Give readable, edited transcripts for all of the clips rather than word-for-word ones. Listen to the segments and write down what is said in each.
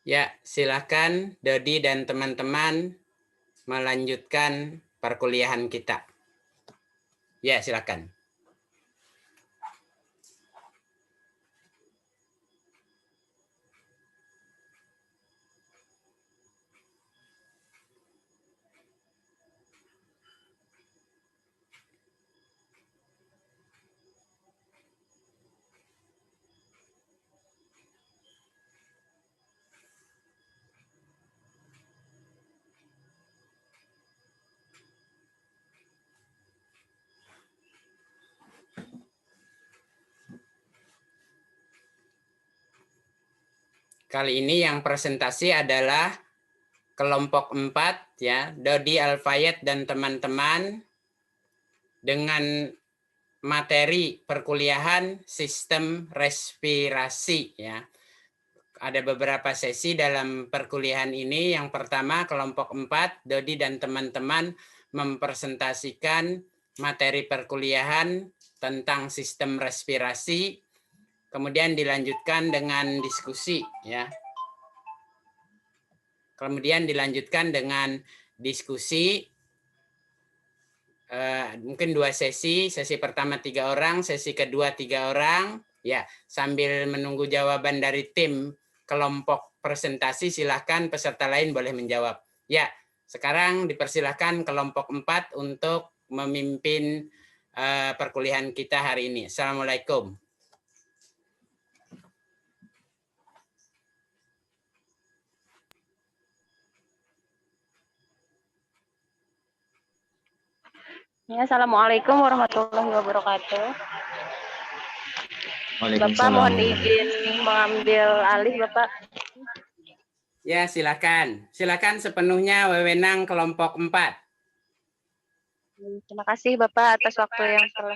Ya, silakan Dodi dan teman-teman melanjutkan perkuliahan kita. Ya, silakan. Kali ini yang presentasi adalah kelompok 4 ya, Dodi Alfayed dan teman-teman dengan materi perkuliahan sistem respirasi ya. Ada beberapa sesi dalam perkuliahan ini. Yang pertama kelompok 4, Dodi dan teman-teman mempresentasikan materi perkuliahan tentang sistem respirasi. Kemudian dilanjutkan dengan diskusi ya. Kemudian dilanjutkan dengan diskusi mungkin 2 sesi. Sesi pertama 3 orang, sesi kedua 3 orang. Ya, sambil menunggu jawaban dari tim kelompok presentasi, silahkan peserta lain boleh menjawab. Ya, sekarang dipersilahkan kelompok 4 untuk memimpin perkuliahan kita hari ini. Assalamualaikum. Ya, Assalamualaikum warahmatullahi wabarakatuh. Bapak mohon izin mengambil alih, Bapak. Ya, silakan. Silakan sepenuhnya wewenang kelompok 4. Terima kasih Bapak atas waktu yang telah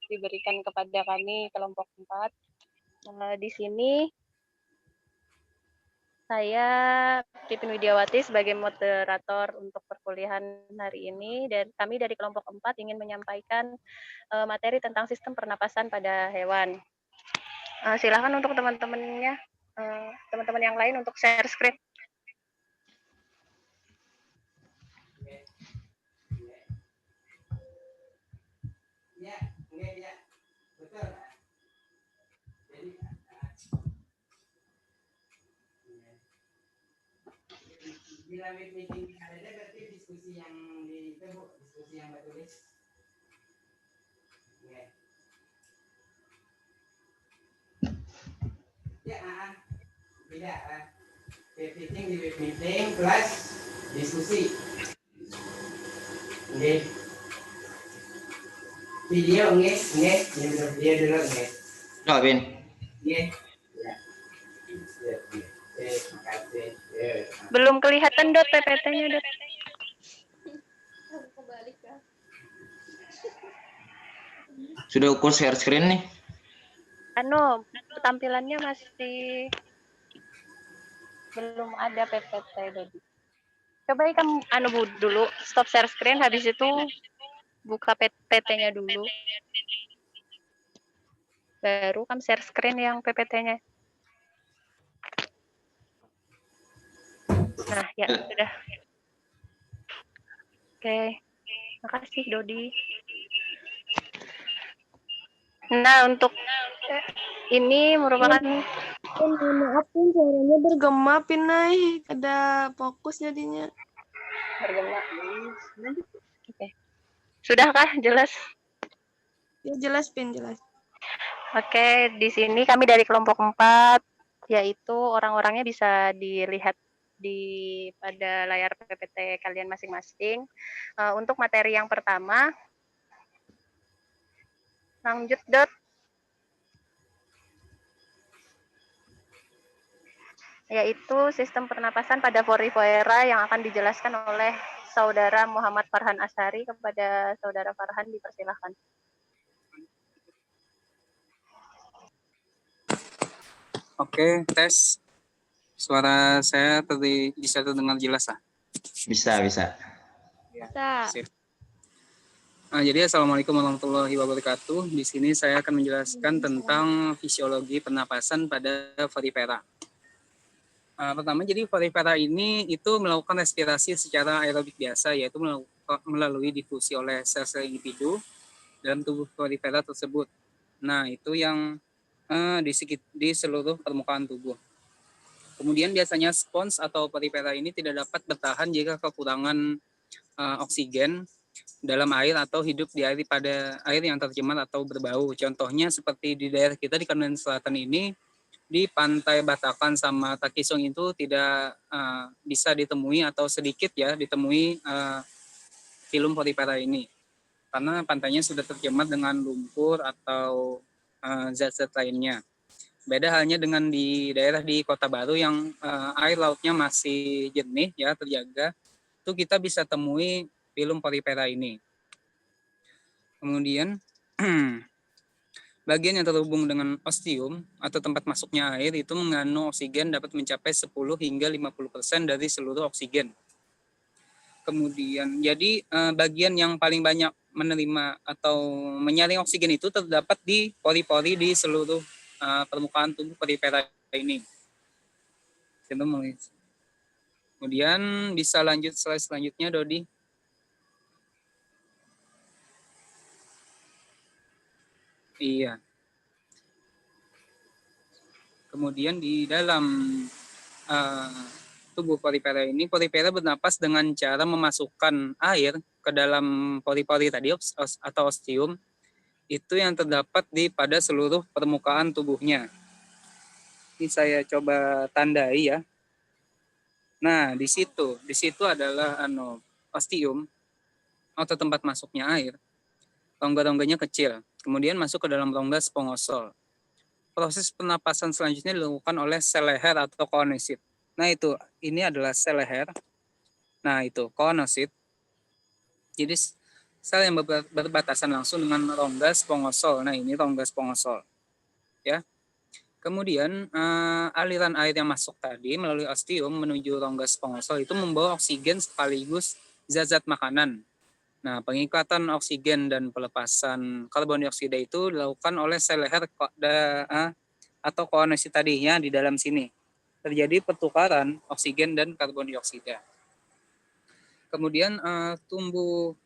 diberikan kepada kami kelompok 4. Di sini saya Pipin Widiawati sebagai moderator untuk perkuliahan hari ini, dan kami dari kelompok 4 ingin menyampaikan materi tentang sistem pernapasan pada hewan. Silakan untuk teman-temannya, teman-teman yang lain untuk share screen. Ya, betul. Jadi bila meeting ada berarti diskusi yang di itu Bu, diskusi yang bertulis. Ya, beda. Web meeting di web meeting plus diskusi. Nggih. Video nggih, video dulu nggih. Loh, Bin. Nggih. Ya. Terima kasih. Belum kelihatan Dot PPT-nya, Dot. Sudah ukur share screen nih? Tampilannya masih belum ada PPT Dodi. Coba kamu dulu stop share screen, habis itu buka PPT-nya dulu. Baru kamu share screen yang PPT-nya. Nah, ya sudah. Oke. Makasih Dodi. Nah, untuk ini merupakan maaf Pin, suaranya bergema Pin, ada fokus jadinya. Bergema. Oke. Sudahkah jelas? Ya jelas Pin, jelas. Oke, di sini kami dari kelompok 4, yaitu orang-orangnya bisa dilihat pada layar PPT kalian masing-masing. Untuk materi yang pertama, lanjut Dot. Yaitu sistem pernapasan pada Porifera yang akan dijelaskan oleh Saudara Muhammad Farhan Ashari. Kepada Saudara Farhan dipersilahkan. Oke, tes. Suara saya tadi bisa terdengar jelas lah? Bisa. Bisa. Sip. Jadi Assalamualaikum warahmatullahi wabarakatuh. Di sini saya akan menjelaskan tentang fisiologi pernapasan pada Porifera. Pertama, jadi porifera ini itu melakukan respirasi secara aerobik biasa, yaitu melalui difusi oleh sel-sel individu dalam tubuh porifera tersebut. Nah, itu yang di seluruh permukaan tubuh. Kemudian biasanya spons atau porifera ini tidak dapat bertahan jika kekurangan oksigen dalam air atau hidup di air pada air yang tercemar atau berbau. Contohnya seperti di daerah kita di Kalimantan Selatan ini, di pantai Batakan sama Takisung itu tidak bisa ditemui atau sedikit ya ditemui filum porifera ini karena pantainya sudah tercemar dengan lumpur atau zat-zat lainnya. Beda halnya dengan di daerah di Kota Baru yang air lautnya masih jernih ya terjaga, itu kita bisa temui filum porifera ini. Kemudian bagian yang terhubung dengan ostium atau tempat masuknya air itu mengandung oksigen dapat mencapai 10 hingga 50% dari seluruh oksigen. Kemudian jadi bagian yang paling banyak menerima atau menyaring oksigen itu terdapat di pori-pori di seluruh permukaan tubuh porifera ini. Kemudian bisa lanjut slide selanjutnya, Dodi. Iya. Kemudian di dalam tubuh porifera ini, porifera bernapas dengan cara memasukkan air ke dalam pori-pori tadi atau ostium, itu yang terdapat pada seluruh permukaan tubuhnya. Ini saya coba tandai ya. Nah, di situ adalah ostium atau tempat masuknya air. Rongga-rongganya kecil, kemudian masuk ke dalam rongga spongosol. Proses pernapasan selanjutnya dilakukan oleh sel leher atau koonosit. Nah itu, ini adalah sel leher. Nah itu, koonosit. Jadi sel yang berbatasan langsung dengan rongga spongosol. Nah ini rongga spongosol. Ya. Kemudian aliran air yang masuk tadi melalui ostium menuju rongga spongosol itu membawa oksigen sekaligus zat-zat makanan. Nah, pengikatan oksigen dan pelepasan karbon dioksida itu dilakukan oleh sel leher atau koonosit tadinya di dalam sini. Terjadi pertukaran oksigen dan karbon dioksida. Kemudian tubuh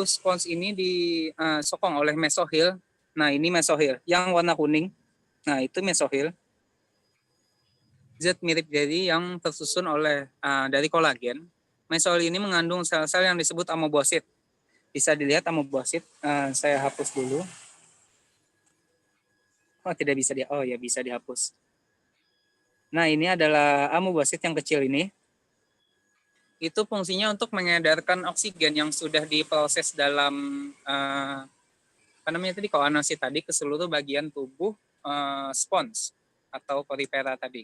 spons ini disokong oleh mesohil. Nah, ini mesohil yang warna kuning. Nah, itu mesohil. Zat mirip jadi yang tersusun dari kolagen. Mesohil ini mengandung sel-sel yang disebut amoebosit. Bisa dilihat amoebosit. Saya hapus dulu. Oh, tidak bisa bisa dihapus. Nah, ini adalah amoebosit yang kecil ini. Itu fungsinya untuk mengedarkan oksigen yang sudah diproses dalam koonosit tadi ke seluruh bagian tubuh spons atau porifera tadi.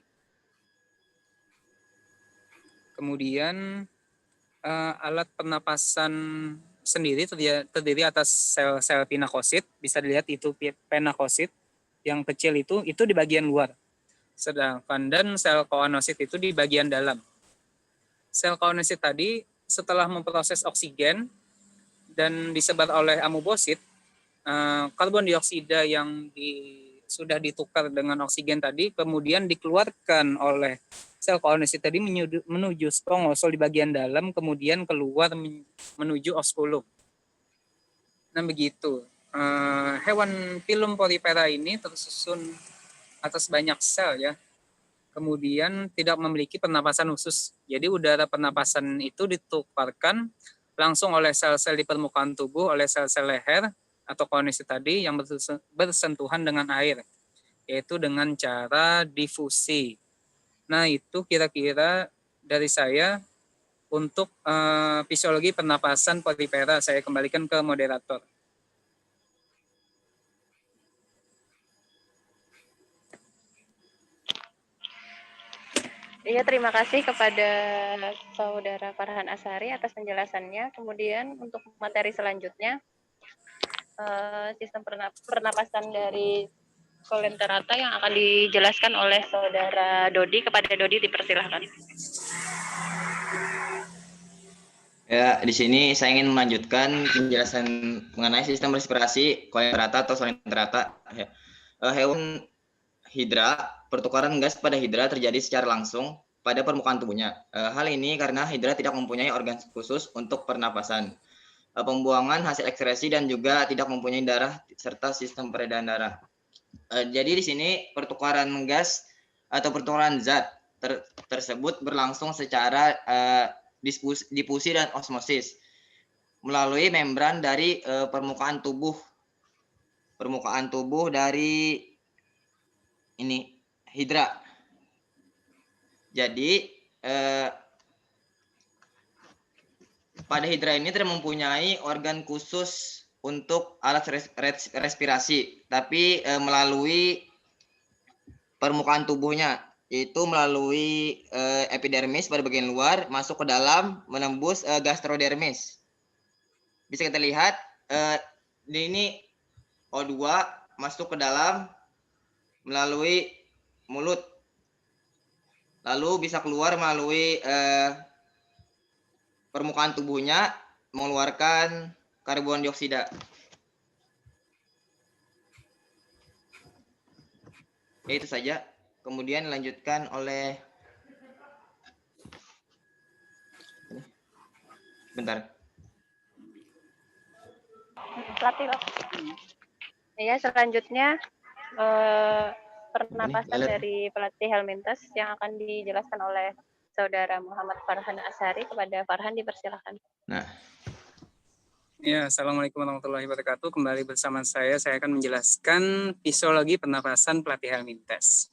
Kemudian alat pernapasan sendiri terdiri atas sel-sel pinakosit, bisa dilihat itu pinakosit yang kecil itu di bagian luar. Sedangkan dan sel koonosit itu di bagian dalam. Sel koonosit tadi setelah memproses oksigen dan disebar oleh amoebosit, karbon dioksida yang sudah ditukar dengan oksigen tadi kemudian dikeluarkan oleh sel koonosit tadi menuju spongosol di bagian dalam, kemudian keluar menuju oskulum. Nah begitu. Hewan filum porifera ini tersusun atas banyak sel ya. Kemudian tidak memiliki pernapasan khusus. Jadi udara pernapasan itu ditukarkan langsung oleh sel-sel di permukaan tubuh oleh sel-sel leher atau koonosit tadi yang bersentuhan dengan air, yaitu dengan cara difusi. Nah, itu kira-kira dari saya untuk fisiologi pernapasan porifera. Saya kembalikan ke moderator. Iya, terima kasih kepada Saudara Farhan Ashari atas penjelasannya. Kemudian untuk materi selanjutnya, sistem pernapasan dari Colenterata yang akan dijelaskan oleh Saudara Dodi. Kepada Dodi dipersilahkan. Ya, di sini saya ingin melanjutkan penjelasan mengenai sistem respirasi Colenterata atau Colenterata. hidra, pertukaran gas pada hidra terjadi secara langsung pada permukaan tubuhnya. Hal ini karena hidra tidak mempunyai organ khusus untuk pernapasan, pembuangan hasil ekskresi, dan juga tidak mempunyai darah serta sistem peredaran darah. Jadi di sini pertukaran gas atau pertukaran zat tersebut berlangsung secara difusi dan osmosis melalui membran dari permukaan tubuh dari ini hidra. Jadi pada hidra ini tidak mempunyai organ khusus untuk alat respirasi, tapi melalui permukaan tubuhnya, yaitu melalui epidermis pada bagian luar, masuk ke dalam, menembus gastrodermis. Bisa kita lihat ini O2 masuk ke dalam melalui mulut, lalu bisa keluar melalui permukaan tubuhnya, mengeluarkan karbon dioksida. Ya, itu saja. Kemudian dilanjutkan oleh Pelatih. Ya, selanjutnya pernapasan dari pelatih Helmintes yang akan dijelaskan oleh Saudara Muhammad Farhan Ashari. Kepada Farhan dipersilakan. Nah. Ya, Assalamualaikum warahmatullahi wabarakatuh. Kembali bersama saya akan menjelaskan fisiologi pernapasan pelatih Helmintes.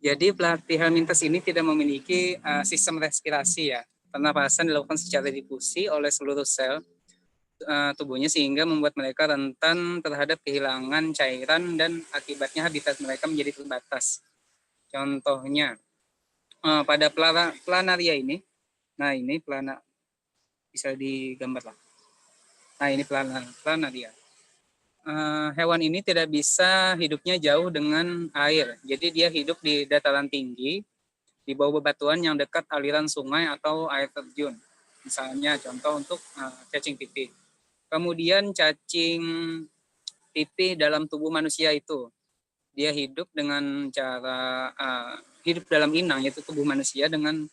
Jadi pelatih Helmintes ini tidak memiliki sistem respirasi ya. Pernapasan dilakukan secara difusi oleh seluruh sel tubuhnya sehingga membuat mereka rentan terhadap kehilangan cairan dan akibatnya habitat mereka menjadi terbatas. Contohnya pada planaria ini, nah ini bisa digambar lah. Nah ini planaria. Hewan ini tidak bisa hidupnya jauh dengan air. Jadi dia hidup di dataran tinggi, di bawah bebatuan yang dekat aliran sungai atau air terjun. Misalnya contoh untuk cacing pipih. Kemudian cacing pipih dalam tubuh manusia itu, dia hidup dengan cara hidup dalam inang, yaitu tubuh manusia, dengan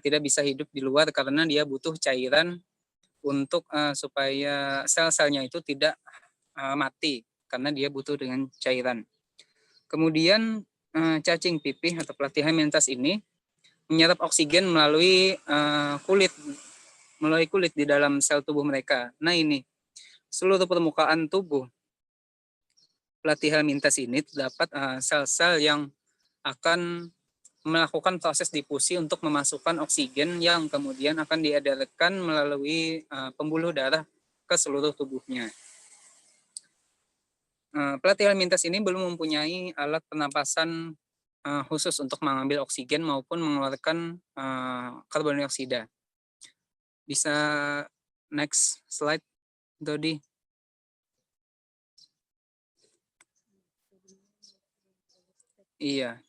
tidak bisa hidup di luar karena dia butuh cairan untuk supaya sel-selnya itu tidak mati karena dia butuh dengan cairan. Kemudian cacing pipih atau pelatih Helmintes ini menyerap oksigen melalui kulit di dalam sel tubuh mereka. Nah ini seluruh permukaan tubuh pelatih Helmintes ini terdapat sel-sel yang akan melakukan proses difusi untuk memasukkan oksigen yang kemudian akan diedarkan melalui pembuluh darah ke seluruh tubuhnya. Pelatih Helmintes ini belum mempunyai alat pernapasan khusus untuk mengambil oksigen maupun mengeluarkan karbon dioksida. Bisa next slide, Dodi. Iya.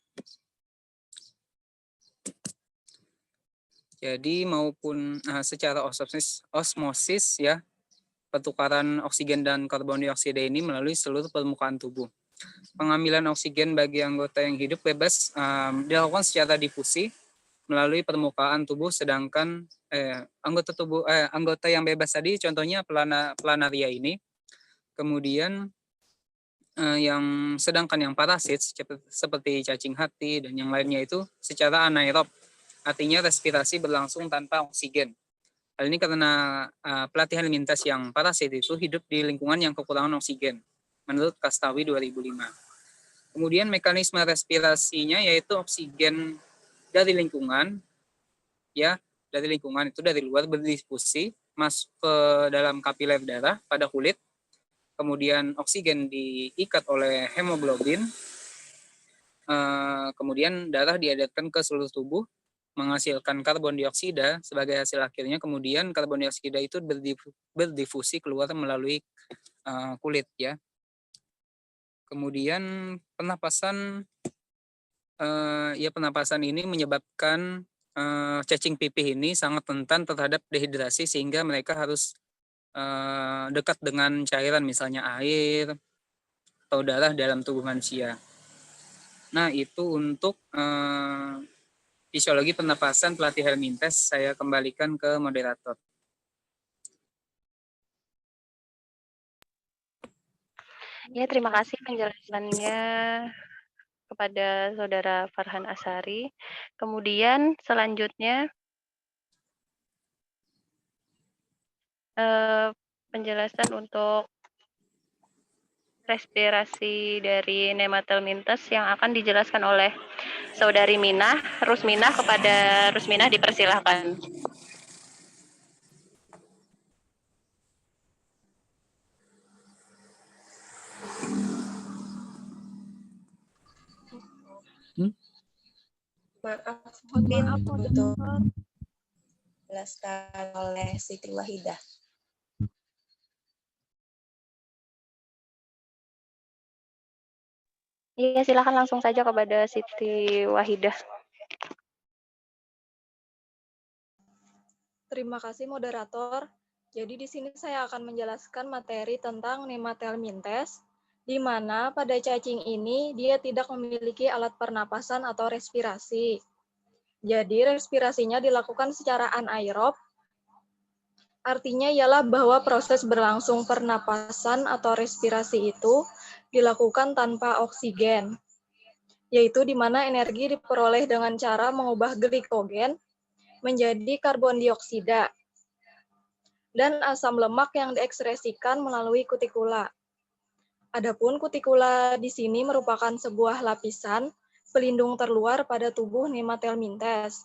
Jadi maupun secara osmosis ya, pertukaran oksigen dan karbon dioksida ini melalui seluruh permukaan tubuh. Pengambilan oksigen bagi anggota yang hidup bebas dilakukan secara difusi melalui permukaan tubuh, sedangkan anggota yang bebas tadi contohnya planaria ini. Kemudian sedangkan yang parasit seperti cacing hati dan yang lainnya itu secara anaerob, artinya respirasi berlangsung tanpa oksigen. Hal ini karena pelatih Helmintes yang parasit itu hidup di lingkungan yang kekurangan oksigen, menurut Kastawi 2005. Kemudian mekanisme respirasinya yaitu oksigen dari lingkungan, ya dari lingkungan itu dari luar berdifusi masuk ke dalam kapiler darah pada kulit. Kemudian oksigen diikat oleh hemoglobin, kemudian darah diedarkan ke seluruh tubuh, menghasilkan karbon dioksida sebagai hasil akhirnya. Kemudian karbon dioksida itu berdifusi keluar melalui kulit ya. Kemudian penapasan ini menyebabkan cacing pipih ini sangat rentan terhadap dehidrasi sehingga mereka harus dekat dengan cairan misalnya air, atau darah dalam tubuh manusia. Nah, itu untuk fisiologi pernapasan pelatih Helmintes. Saya kembalikan ke moderator. Ya, terima kasih penjelasannya kepada Saudara Farhan Asari. Kemudian selanjutnya penjelasan untuk respirasi dari Nematelmintes yang akan dijelaskan oleh Saudari Minah. Rusminah, kepada Rusminah dipersilahkan. Maaf, Maaf, dijelaskan oleh Siti Wahidah. Iya, silakan langsung saja kepada Siti Wahidah. Terima kasih moderator. Jadi di sini saya akan menjelaskan materi tentang Nematelmintes, di mana pada cacing ini dia tidak memiliki alat pernapasan atau respirasi. Jadi respirasinya dilakukan secara anaerob, artinya ialah bahwa proses berlangsung pernapasan atau respirasi itu dilakukan tanpa oksigen, yaitu di mana energi diperoleh dengan cara mengubah glikogen menjadi karbon dioksida dan asam lemak yang diekspresikan melalui kutikula. Adapun kutikula di sini merupakan sebuah lapisan pelindung terluar pada tubuh Nematelmintes.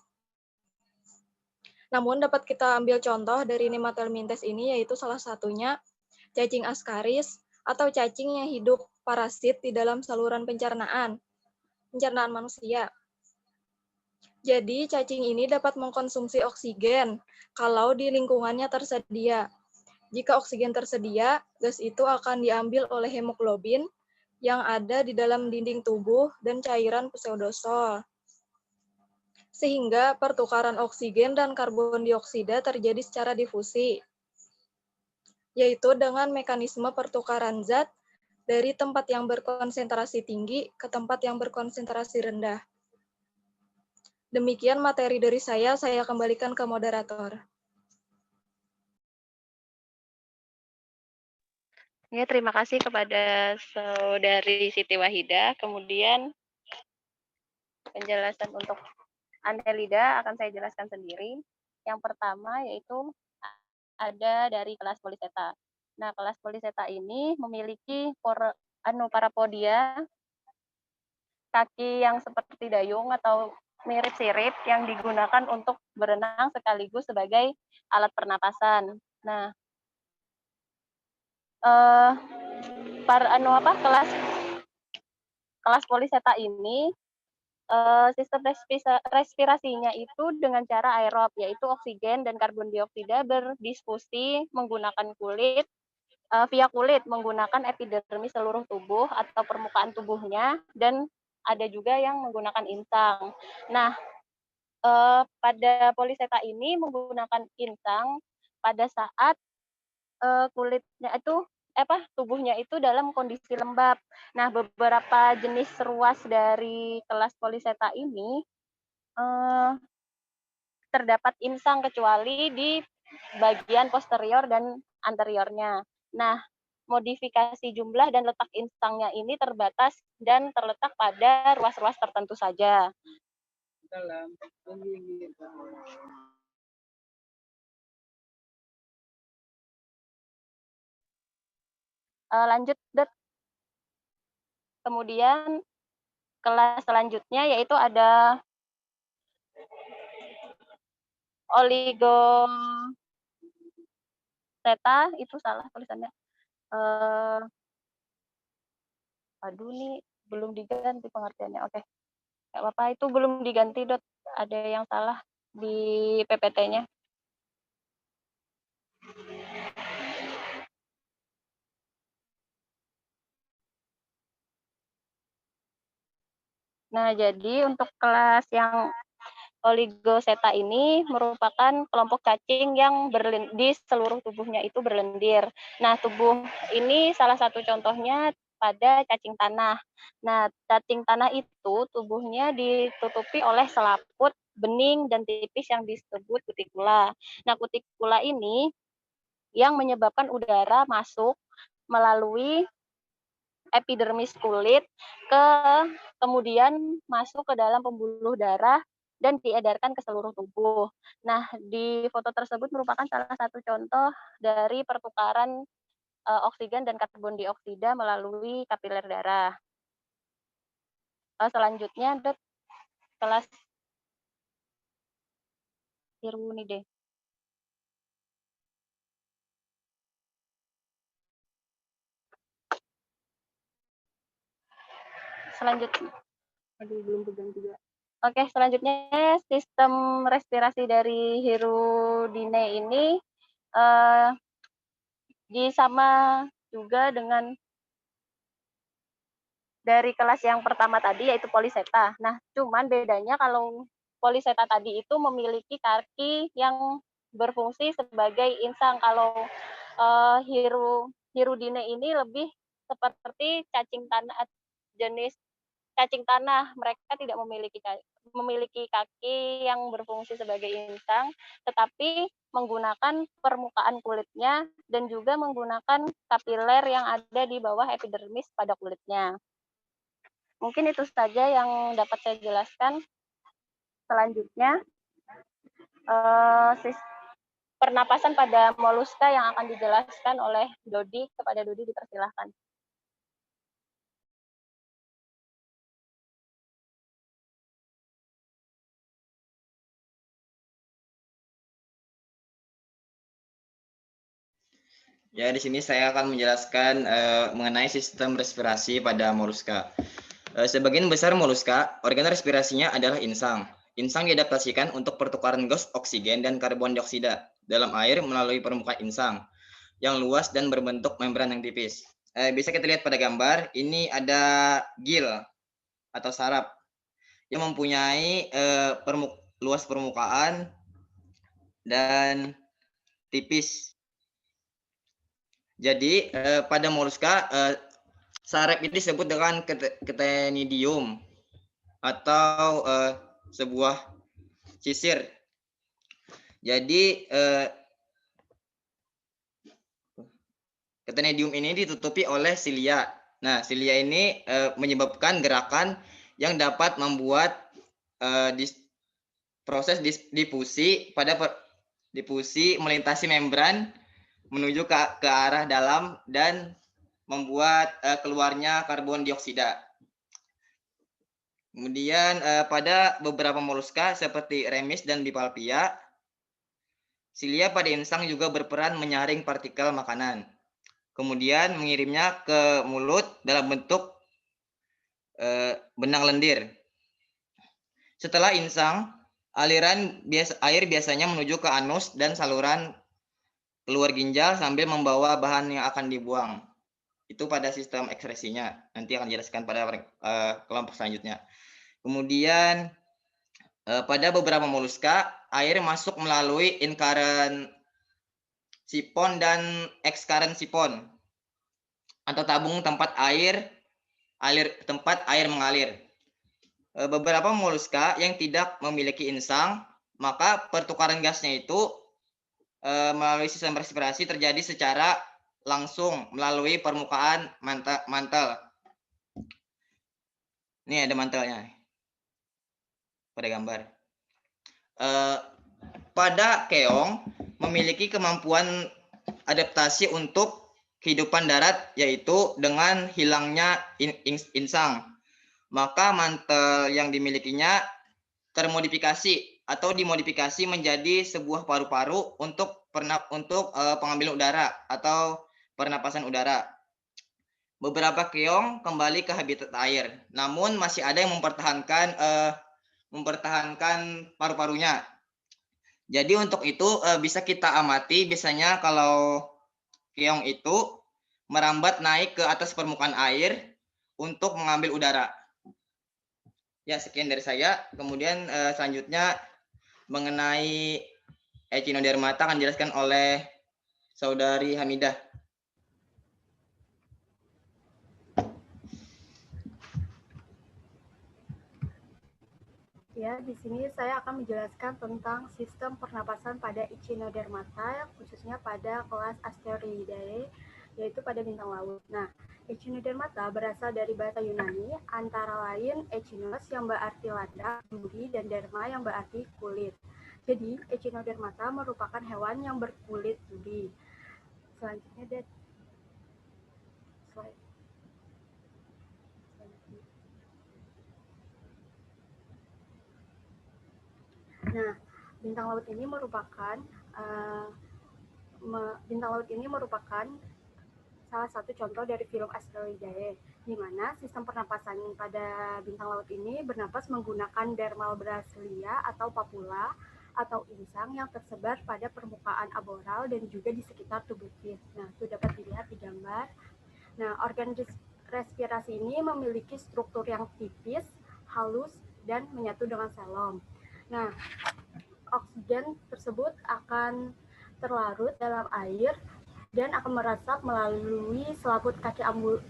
Namun dapat kita ambil contoh dari Nematelmintes ini, yaitu salah satunya cacing Ascaris atau cacing yang hidup parasit di dalam saluran pencernaan manusia. Jadi cacing ini dapat mengkonsumsi oksigen kalau di lingkungannya tersedia. Jika oksigen tersedia, gas itu akan diambil oleh hemoglobin yang ada di dalam dinding tubuh dan cairan pseudosol. Sehingga pertukaran oksigen dan karbon dioksida terjadi secara difusi, yaitu dengan mekanisme pertukaran zat dari tempat yang berkonsentrasi tinggi ke tempat yang berkonsentrasi rendah. Demikian materi dari saya kembalikan ke moderator. Ya, terima kasih kepada Saudari Siti Wahidah. Kemudian penjelasan untuk Annelida akan saya jelaskan sendiri. Yang pertama yaitu ada dari kelas Polychaeta. Nah, kelas Polychaeta ini memiliki parapodia, kaki yang seperti dayung atau mirip sirip yang digunakan untuk berenang sekaligus sebagai alat pernapasan. Nah, kelas Polychaeta ini sistem respirasinya itu dengan cara aerob, yaitu oksigen dan karbon dioksida berdiskusi menggunakan kulit, via kulit menggunakan epidermis seluruh tubuh atau permukaan tubuhnya, dan ada juga yang menggunakan insang. Nah, pada Polychaeta ini menggunakan insang pada saat kulitnya itu tubuhnya itu dalam kondisi lembab. Nah, beberapa jenis ruas dari kelas Polychaeta ini terdapat insang kecuali di bagian posterior dan anteriornya. Nah, modifikasi jumlah dan letak insangnya ini terbatas dan terletak pada ruas-ruas tertentu saja. Lanjut, Det. Kemudian kelas selanjutnya yaitu ada Oligoseta, itu salah tulisannya. Aduh, nih belum diganti pengertiannya. Oke, nggak apa-apa, itu belum diganti, Dot. Ada yang salah di PPT-nya. Nah, jadi untuk kelas yang Oligoseta ini merupakan kelompok cacing yang di seluruh tubuhnya itu berlendir. Nah, tubuh ini salah satu contohnya pada cacing tanah. Nah, cacing tanah itu tubuhnya ditutupi oleh selaput bening dan tipis yang disebut kutikula. Nah, kutikula ini yang menyebabkan udara masuk melalui epidermis kulit kemudian masuk ke dalam pembuluh darah dan diedarkan ke seluruh tubuh. Nah, di foto tersebut merupakan salah satu contoh dari pertukaran oksigen dan karbon dioksida melalui kapiler darah. Selanjutnya ada kelas Hirunide. Selanjutnya, belum pegang juga. Oke, selanjutnya sistem respirasi dari Hirudine ini sama juga dengan dari kelas yang pertama tadi yaitu Polychaeta. Nah, cuman bedanya kalau Polychaeta tadi itu memiliki kaki yang berfungsi sebagai insang. Kalau Hirudine ini lebih seperti cacing tanah, jenis cacing tanah. Mereka tidak memiliki kaki yang berfungsi sebagai insang, tetapi menggunakan permukaan kulitnya dan juga menggunakan kapiler yang ada di bawah epidermis pada kulitnya. Mungkin itu saja yang dapat saya jelaskan. Selanjutnya, pernapasan pada moluska yang akan dijelaskan oleh Dodi. Kepada Dodi dipersilahkan. Ya, di sini saya akan menjelaskan mengenai sistem respirasi pada moluska. Sebagian besar moluska, organ respirasinya adalah insang. Insang diadaptasikan untuk pertukaran gas oksigen dan karbon dioksida dalam air melalui permukaan insang yang luas dan berbentuk membran yang tipis. Bisa kita lihat pada gambar, ini ada gil atau saraf yang mempunyai luas permukaan dan tipis. Jadi pada moluska saraf ini disebut dengan Ctenidium atau sebuah sisir. Jadi Ctenidium ini ditutupi oleh silia. Nah, silia ini menyebabkan gerakan yang dapat membuat proses difusi difusi melintasi membran menuju ke arah dalam dan membuat keluarnya karbon dioksida. Kemudian pada beberapa moluska seperti remis dan Bipalpia, silia pada insang juga berperan menyaring partikel makanan. Kemudian mengirimnya ke mulut dalam bentuk benang lendir. Setelah insang, aliran air biasanya menuju ke anus dan saluran keluar ginjal sambil membawa bahan yang akan dibuang. Itu pada sistem ekskresinya. Nanti akan dijelaskan pada kelompok selanjutnya. Kemudian pada beberapa moluska, air masuk melalui inkaren sipon dan ekskaren sipon atau tabung tempat air mengalir. Beberapa moluska yang tidak memiliki insang, maka pertukaran gasnya itu melalui sistem respirasi terjadi secara langsung melalui permukaan mantel. Ini ada mantelnya pada gambar. Pada keong memiliki kemampuan adaptasi untuk kehidupan darat, yaitu dengan hilangnya insang. Maka mantel yang dimilikinya termodifikasi atau dimodifikasi menjadi sebuah paru-paru untuk pengambilan udara atau pernapasan udara. Beberapa keong kembali ke habitat air, namun masih ada yang mempertahankan paru-parunya. Jadi untuk itu bisa kita amati biasanya kalau keong itu merambat naik ke atas permukaan air untuk mengambil udara. Ya, sekian dari saya. Kemudian selanjutnya mengenai Echinodermata akan dijelaskan oleh Saudari Hamidah. Ya, di sini saya akan menjelaskan tentang sistem pernapasan pada Echinodermata, khususnya pada kelas Asteroideae, yaitu pada bintang laut. Nah, Echinodermata berasal dari bahasa Yunani, antara lain Echinos yang berarti landak, duri, dan derma yang berarti kulit. Jadi, Echinodermata merupakan hewan yang berkulit duri. Selanjutnya, slide. Nah, bintang laut ini merupakan salah satu contoh dari film Asteroideae, di mana sistem pernapasan pada bintang laut ini bernapas menggunakan dermal brasilia atau papula atau insang yang tersebar pada permukaan aboral dan juga di sekitar tubuh fish. Nah, itu dapat dilihat di gambar. Nah, organ respirasi ini memiliki struktur yang tipis, halus, dan menyatu dengan selom. Nah, oksigen tersebut akan terlarut dalam air dan akan meresap melalui selaput kaki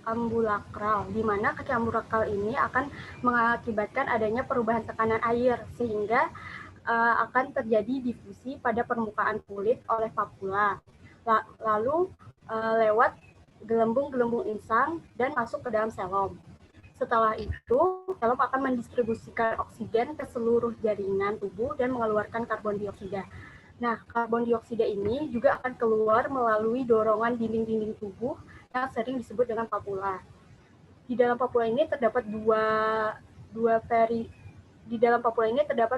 ambulakral, di mana kaki ambulakral ini akan mengakibatkan adanya perubahan tekanan air, sehingga akan terjadi difusi pada permukaan kulit oleh papula, lalu lewat gelembung-gelembung insang dan masuk ke dalam selom. Setelah itu, selom akan mendistribusikan oksigen ke seluruh jaringan tubuh dan mengeluarkan karbon dioksida. Nah, karbon dioksida ini juga akan keluar melalui dorongan dinding-dinding tubuh yang sering disebut dengan papula. Di dalam papula ini terdapat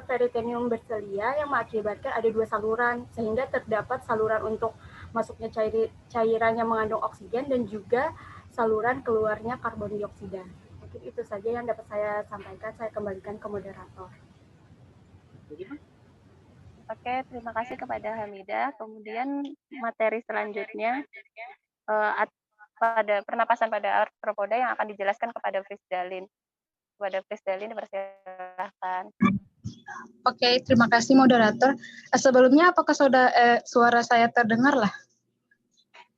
peritoneum berselia yang mengakibatkan ada 2 saluran, sehingga terdapat saluran untuk masuknya cairan yang mengandung oksigen dan juga saluran keluarnya karbon dioksida. Mungkin itu saja yang dapat saya sampaikan. Saya kembalikan ke moderator. Oke, terima kasih kepada Hamidah. Kemudian materi selanjutnya pada pernapasan pada arthropoda yang akan dijelaskan kepada Frisdalin. Kepada Frisdalin, dipersilakan. Oke, terima kasih moderator. Sebelumnya apakah suara saya terdengar lah?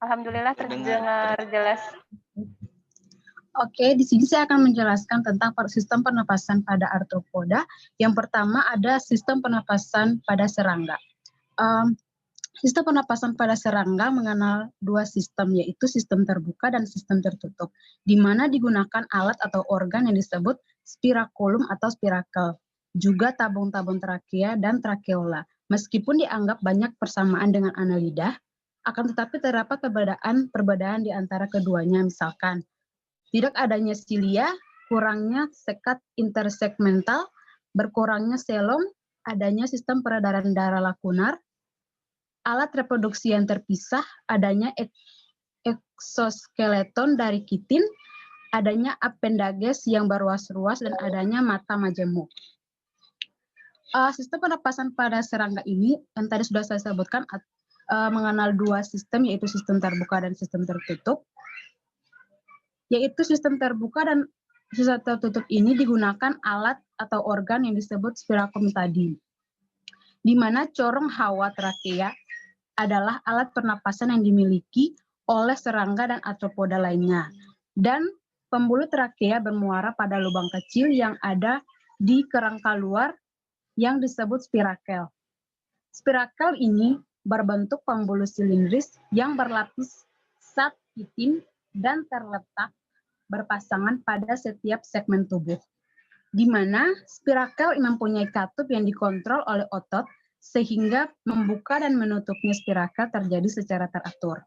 Alhamdulillah terdengar jelas. Oke, di sini saya akan menjelaskan tentang sistem pernapasan pada arthropoda. Yang pertama ada sistem pernapasan pada serangga. Sistem pernapasan pada serangga mengenal 2 sistem, yaitu sistem terbuka dan sistem tertutup, di mana digunakan alat atau organ yang disebut spiraculum atau spirakel, juga tabung-tabung trakea dan trakeola. Meskipun dianggap banyak persamaan dengan annelida, akan tetapi terdapat perbedaan di antara keduanya, misalkan tidak adanya silia, kurangnya sekat intersegmental, berkurangnya selom, adanya sistem peredaran darah lakunar, alat reproduksi yang terpisah, adanya eksoskeleton dari kitin, adanya apendages yang berruas-ruas, dan adanya mata majemuk. Sistem pernapasan pada serangga ini, yang tadi sudah saya sebutkan, mengenal 2 sistem, yaitu sistem terbuka dan sistem tertutup. Yaitu sistem terbuka dan sistem tertutup ini digunakan alat atau organ yang disebut spiraculum tadi, di mana corong hawa trakea adalah alat pernapasan yang dimiliki oleh serangga dan arthropoda lainnya, dan pembuluh trakea bermuara pada lubang kecil yang ada di kerangka luar yang disebut spirakel. Spirakel ini berbentuk pembuluh silindris yang berlapis zat kitin dan terletak berpasangan pada setiap segmen tubuh, di mana spirakel mempunyai katup yang dikontrol oleh otot, sehingga membuka dan menutupnya spirakel terjadi secara teratur.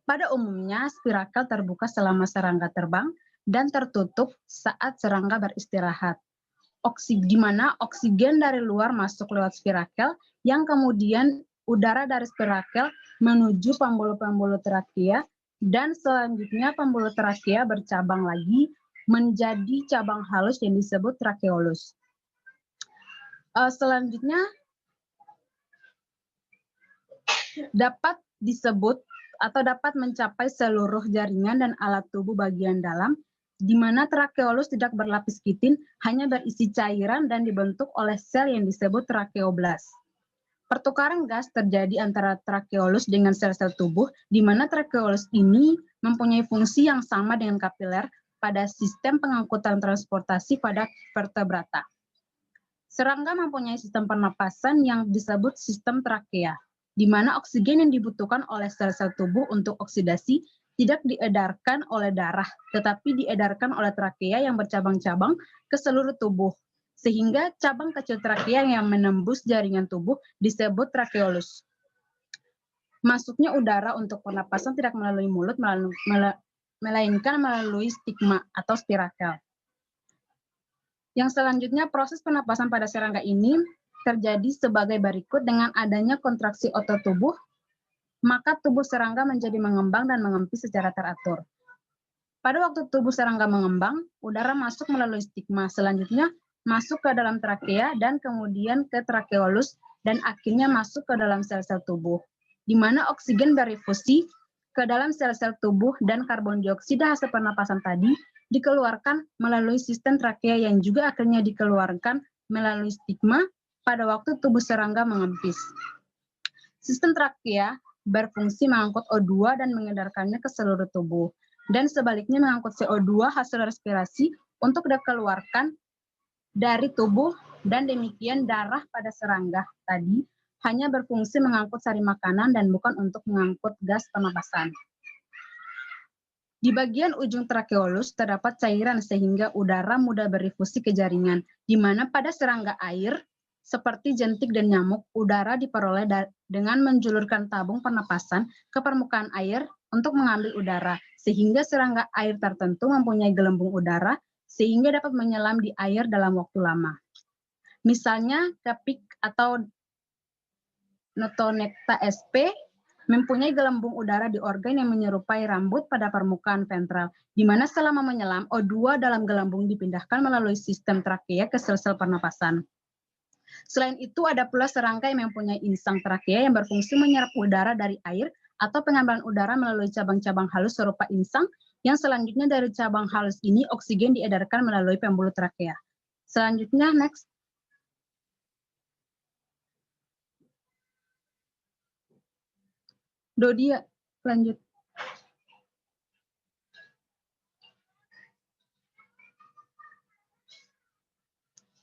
Pada umumnya, spirakel terbuka selama serangga terbang dan tertutup saat serangga beristirahat, di mana oksigen dari luar masuk lewat spirakel, yang kemudian udara dari spirakel menuju pembuluh-pembuluh trakea, dan selanjutnya pembuluh trakea bercabang lagi menjadi cabang halus yang disebut trakeolus. Selanjutnya dapat disebut atau dapat mencapai seluruh jaringan dan alat tubuh bagian dalam, di mana trakeolus tidak berlapis kitin, hanya berisi cairan dan dibentuk oleh sel yang disebut trakeoblas. Pertukaran gas terjadi antara trakeolus dengan sel-sel tubuh, di mana trakeolus ini mempunyai fungsi yang sama dengan kapiler pada sistem pengangkutan transportasi pada vertebrata. Serangga mempunyai sistem pernapasan yang disebut sistem trakea, di mana oksigen yang dibutuhkan oleh sel-sel tubuh untuk oksidasi tidak diedarkan oleh darah, tetapi diedarkan oleh trakea yang bercabang-cabang ke seluruh tubuh. Sehingga cabang kecil trakea yang menembus jaringan tubuh disebut trakeolus. Masuknya udara untuk pernapasan tidak melalui mulut, melainkan melalui stigma atau spirakel. Yang selanjutnya, proses pernapasan pada serangga ini terjadi sebagai berikut. Dengan adanya kontraksi otot tubuh, maka tubuh serangga menjadi mengembang dan mengempis secara teratur. Pada waktu tubuh serangga mengembang, udara masuk melalui stigma, selanjutnya masuk ke dalam trakea dan kemudian ke trakeolus dan akhirnya masuk ke dalam sel-sel tubuh, di mana oksigen berifusi ke dalam sel-sel tubuh dan karbon dioksida hasil pernapasan tadi dikeluarkan melalui sistem trakea yang juga akhirnya dikeluarkan melalui stigma pada waktu tubuh serangga mengempis. Sistem trakea berfungsi mengangkut O2 dan mengedarkannya ke seluruh tubuh, dan sebaliknya mengangkut CO2 hasil respirasi untuk dikeluarkan dari tubuh, dan demikian darah pada serangga tadi hanya berfungsi mengangkut sari makanan dan bukan untuk mengangkut gas pernapasan. Di bagian ujung trakeolus terdapat cairan sehingga udara mudah berifusi ke jaringan, di mana pada serangga air seperti jentik dan nyamuk, udara diperoleh dengan menjulurkan tabung pernapasan ke permukaan air untuk mengambil udara, sehingga serangga air tertentu mempunyai gelembung udara sehingga dapat menyelam di air dalam waktu lama. Misalnya, kepik atau Notonecta sp mempunyai gelembung udara di organ yang menyerupai rambut pada permukaan ventral, di mana selama menyelam, O2 dalam gelembung dipindahkan melalui sistem trakea ke sel-sel pernapasan. Selain itu, ada pula serangga yang mempunyai insang trakea yang berfungsi menyerap udara dari air atau pengambilan udara melalui cabang-cabang halus serupa insang, yang selanjutnya dari cabang halus ini oksigen diedarkan melalui pembuluh trakea. Selanjutnya, next. Dodia, lanjut.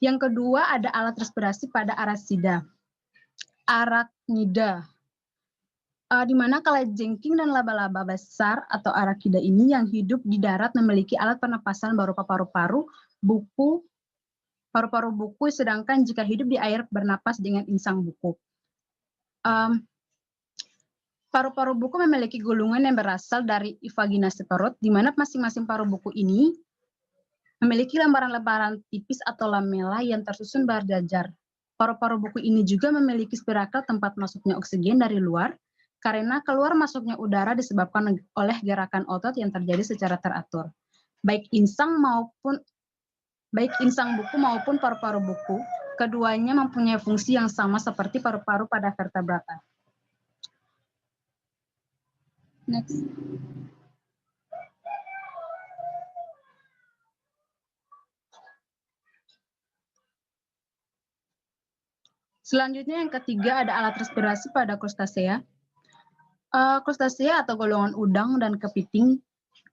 Yang kedua ada alat respirasi pada arachnida. Di mana kalajengking dan laba-laba besar atau arachnida ini yang hidup di darat memiliki alat pernapasan berupa paru-paru buku, sedangkan jika hidup di air bernapas dengan insang buku. Paru-paru buku memiliki gulungan yang berasal dari ivaginasi perut, di mana masing-masing paru buku ini memiliki lembaran-lembaran tipis atau lamela yang tersusun berjajar. Paru-paru buku ini juga memiliki spirakel tempat masuknya oksigen dari luar, karena keluar masuknya udara disebabkan oleh gerakan otot yang terjadi secara teratur. Baik insang buku maupun paru-paru buku, keduanya mempunyai fungsi yang sama seperti paru-paru pada vertebrata. Next. Selanjutnya yang ketiga ada alat respirasi pada krustasea. Krustasea atau golongan udang dan kepiting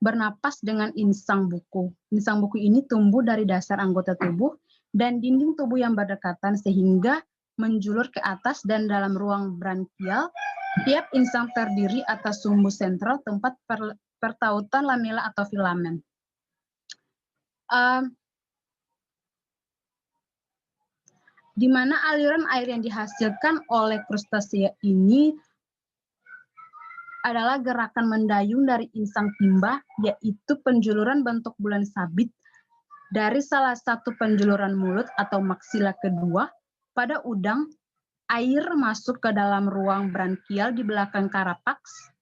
bernapas dengan insang buku. Insang buku ini tumbuh dari dasar anggota tubuh dan dinding tubuh yang berdekatan sehingga menjulur ke atas dan dalam ruang brankial. Tiap insang terdiri atas sumbu sentral tempat pertautan lamela atau filamen. Di mana aliran air yang dihasilkan oleh krustasea ini adalah gerakan mendayung dari insang timba, yaitu penjuluran bentuk bulan sabit dari salah satu penjuluran mulut atau maksila kedua. Pada udang, air masuk ke dalam ruang brankial di belakang karapaks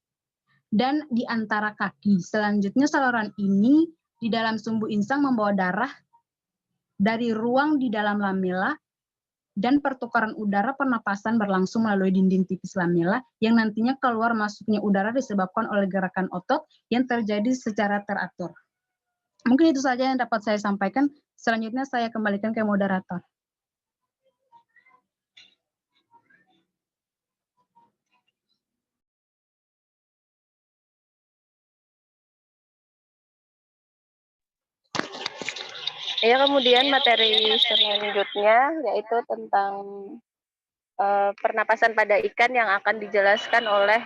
dan di antara kaki. Selanjutnya saluran ini di dalam sumbu insang membawa darah dari ruang di dalam lamela, dan pertukaran udara pernapasan berlangsung melalui dinding tipis lamela yang nantinya keluar masuknya udara disebabkan oleh gerakan otot yang terjadi secara teratur. Mungkin itu saja yang dapat saya sampaikan. Selanjutnya saya kembalikan ke moderator. Ya, kemudian materi selanjutnya yaitu tentang pernapasan pada ikan yang akan dijelaskan oleh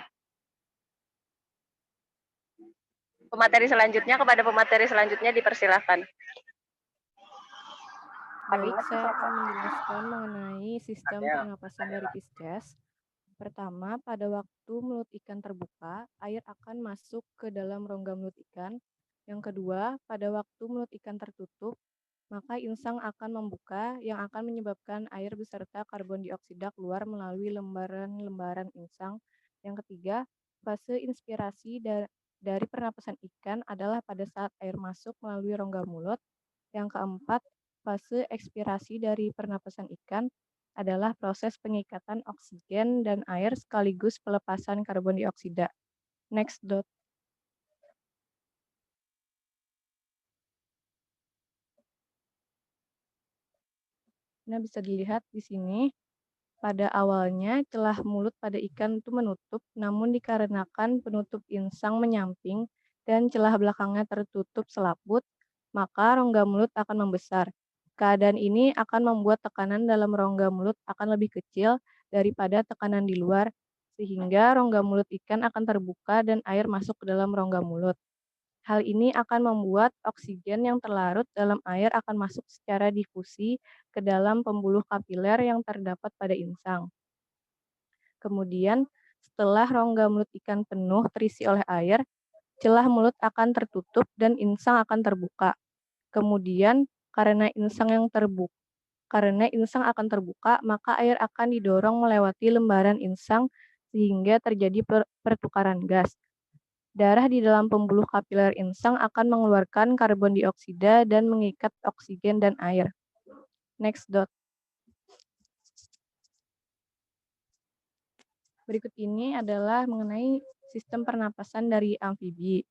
pemateri selanjutnya. Kepada pemateri selanjutnya dipersilahkan. Baik, saya akan menjelaskan mengenai sistem pernapasan dari Pisces. Pertama, pada waktu mulut ikan terbuka, air akan masuk ke dalam rongga mulut ikan. Yang kedua, pada waktu mulut ikan tertutup, maka insang akan membuka yang akan menyebabkan air beserta karbon dioksida keluar melalui lembaran-lembaran insang. Yang ketiga, fase inspirasi dari pernapasan ikan adalah pada saat air masuk melalui rongga mulut. Yang keempat, fase ekspirasi dari pernapasan ikan adalah proses pengikatan oksigen dan air sekaligus pelepasan karbon dioksida. Next dot. Nah, bisa dilihat di sini, pada awalnya celah mulut pada ikan itu menutup, namun dikarenakan penutup insang menyamping dan celah belakangnya tertutup selaput, maka rongga mulut akan membesar. Keadaan ini akan membuat tekanan dalam rongga mulut akan lebih kecil daripada tekanan di luar, sehingga rongga mulut ikan akan terbuka dan air masuk ke dalam rongga mulut. Hal ini akan membuat oksigen yang terlarut dalam air akan masuk secara difusi ke dalam pembuluh kapiler yang terdapat pada insang. Kemudian, setelah rongga mulut ikan penuh terisi oleh air, celah mulut akan tertutup dan insang akan terbuka. Kemudian, karena insang akan terbuka, maka air akan didorong melewati lembaran insang sehingga terjadi pertukaran gas. Darah di dalam pembuluh kapiler insang akan mengeluarkan karbon dioksida dan mengikat oksigen dan air. Next dot. Berikut ini adalah mengenai sistem pernapasan dari amfibi.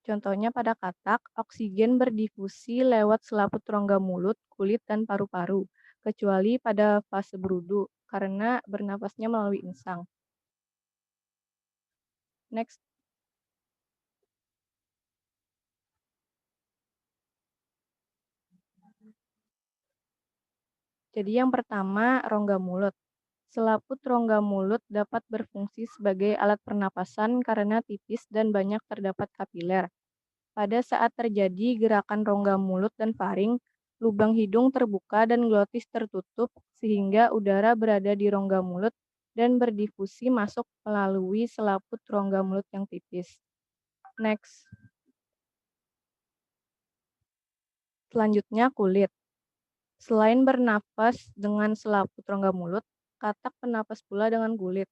Contohnya pada katak, oksigen berdifusi lewat selaput rongga mulut, kulit, dan paru-paru, kecuali pada fase berudu, karena bernapasnya melalui insang. Next. Jadi yang pertama, rongga mulut. Selaput rongga mulut dapat berfungsi sebagai alat pernapasan karena tipis dan banyak terdapat kapiler. Pada saat terjadi gerakan rongga mulut dan faring, lubang hidung terbuka dan glotis tertutup sehingga udara berada di rongga mulut dan berdifusi masuk melalui selaput rongga mulut yang tipis. Next. Selanjutnya kulit. Selain bernafas dengan selaput rongga mulut, katak bernapas pula dengan kulit.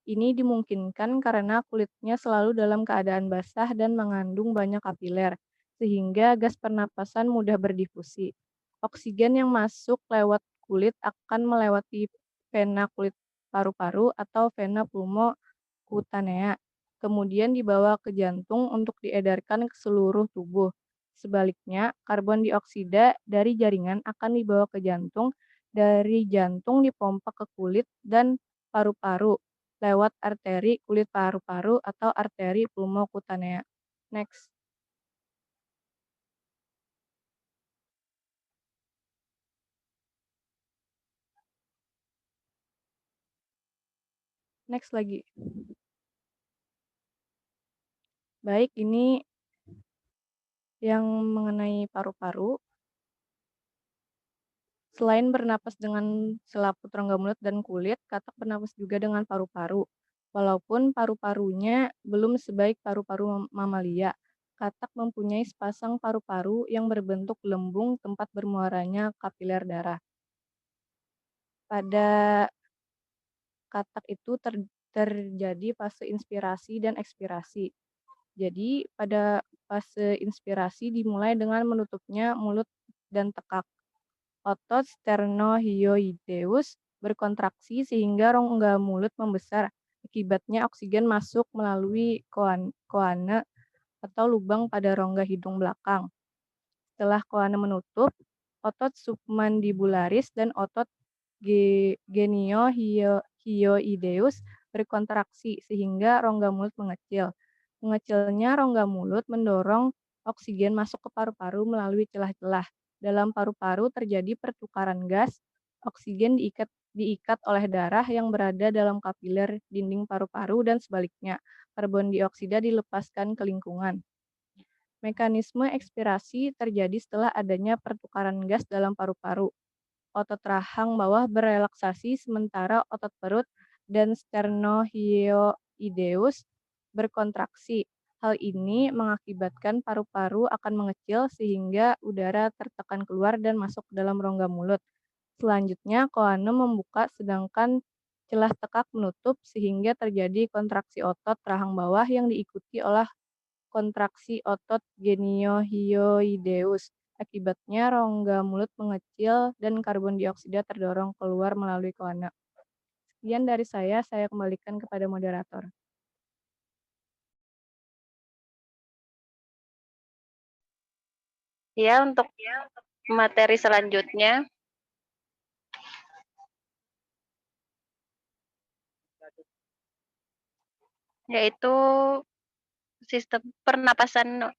Ini dimungkinkan karena kulitnya selalu dalam keadaan basah dan mengandung banyak kapiler, sehingga gas pernapasan mudah berdifusi. Oksigen yang masuk lewat kulit akan melewati vena kulit paru-paru atau vena pulmokutanea, kemudian dibawa ke jantung untuk diedarkan ke seluruh tubuh. Sebaliknya, karbon dioksida dari jaringan akan dibawa ke jantung, dari jantung dipompa ke kulit dan paru-paru lewat arteri kulit paru-paru atau arteri pulmokutanea. Next. Next lagi. Baik, ini yang mengenai paru-paru. Selain bernapas dengan selaput rongga mulut dan kulit, katak bernapas juga dengan paru-paru. Walaupun paru-parunya belum sebaik paru-paru mamalia, katak mempunyai sepasang paru-paru yang berbentuk lembung tempat bermuaranya kapiler darah. Pada katak itu terjadi fase inspirasi dan ekspirasi. Jadi pada fase inspirasi dimulai dengan menutupnya mulut dan tekak. Otot sternohyoideus berkontraksi sehingga rongga mulut membesar. Akibatnya oksigen masuk melalui koane atau lubang pada rongga hidung belakang. Setelah koane menutup, otot submandibularis dan otot geniohyoideus berkontraksi sehingga rongga mulut mengecil. Mengecilnya rongga mulut mendorong oksigen masuk ke paru-paru melalui celah-celah. Dalam paru-paru terjadi pertukaran gas, oksigen diikat oleh darah yang berada dalam kapiler dinding paru-paru dan sebaliknya, karbon dioksida dilepaskan ke lingkungan. Mekanisme ekspirasi terjadi setelah adanya pertukaran gas dalam paru-paru. Otot rahang bawah berelaksasi sementara otot perut dan sternohyoideus berkontraksi. Hal ini mengakibatkan paru-paru akan mengecil sehingga udara tertekan keluar dan masuk ke dalam rongga mulut. Selanjutnya, koanum membuka sedangkan celah tekak menutup sehingga terjadi kontraksi otot rahang bawah yang diikuti oleh kontraksi otot geniohyoideus. Akibatnya rongga mulut mengecil dan karbon dioksida terdorong keluar melalui koana. Sekian dari saya kembalikan kepada moderator. Ya, untuk materi selanjutnya, yaitu sistem pernapasan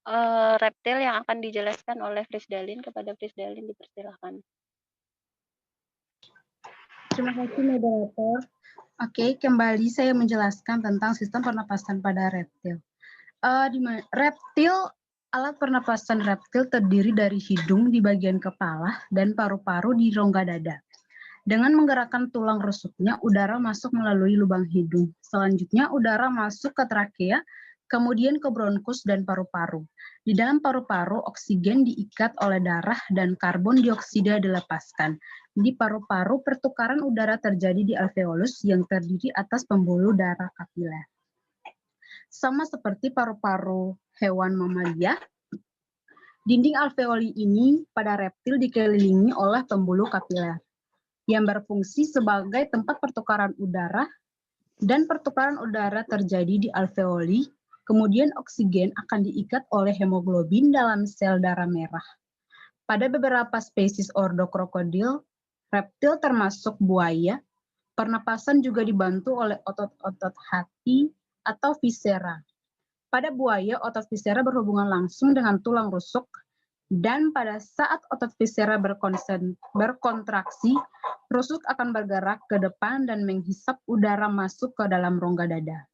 reptil yang akan dijelaskan oleh Frisdalin. Kepada Frisdalin dipersilahkan. Terima kasih moderator. Oke, kembali saya menjelaskan tentang sistem pernapasan pada reptil. Alat pernapasan reptil terdiri dari hidung di bagian kepala dan paru-paru di rongga dada. Dengan menggerakkan tulang rusuknya, udara masuk melalui lubang hidung. Selanjutnya, udara masuk ke trakea, kemudian ke bronkus dan paru-paru. Di dalam paru-paru, oksigen diikat oleh darah dan karbon dioksida dilepaskan. Di paru-paru, pertukaran udara terjadi di alveolus yang terdiri atas pembuluh darah kapiler. Sama seperti paru-paru hewan mamalia, dinding alveoli ini pada reptil dikelilingi oleh pembuluh kapiler yang berfungsi sebagai tempat pertukaran udara, dan pertukaran udara terjadi di alveoli, kemudian oksigen akan diikat oleh hemoglobin dalam sel darah merah. Pada beberapa spesies ordokrokodil, reptil termasuk buaya, pernapasan juga dibantu oleh otot-otot hati atau viscera. Pada buaya, otot viscera berhubungan langsung dengan tulang rusuk, dan pada saat otot viscera berkontraksi, rusuk akan bergerak ke depan dan menghisap udara masuk ke dalam rongga dada.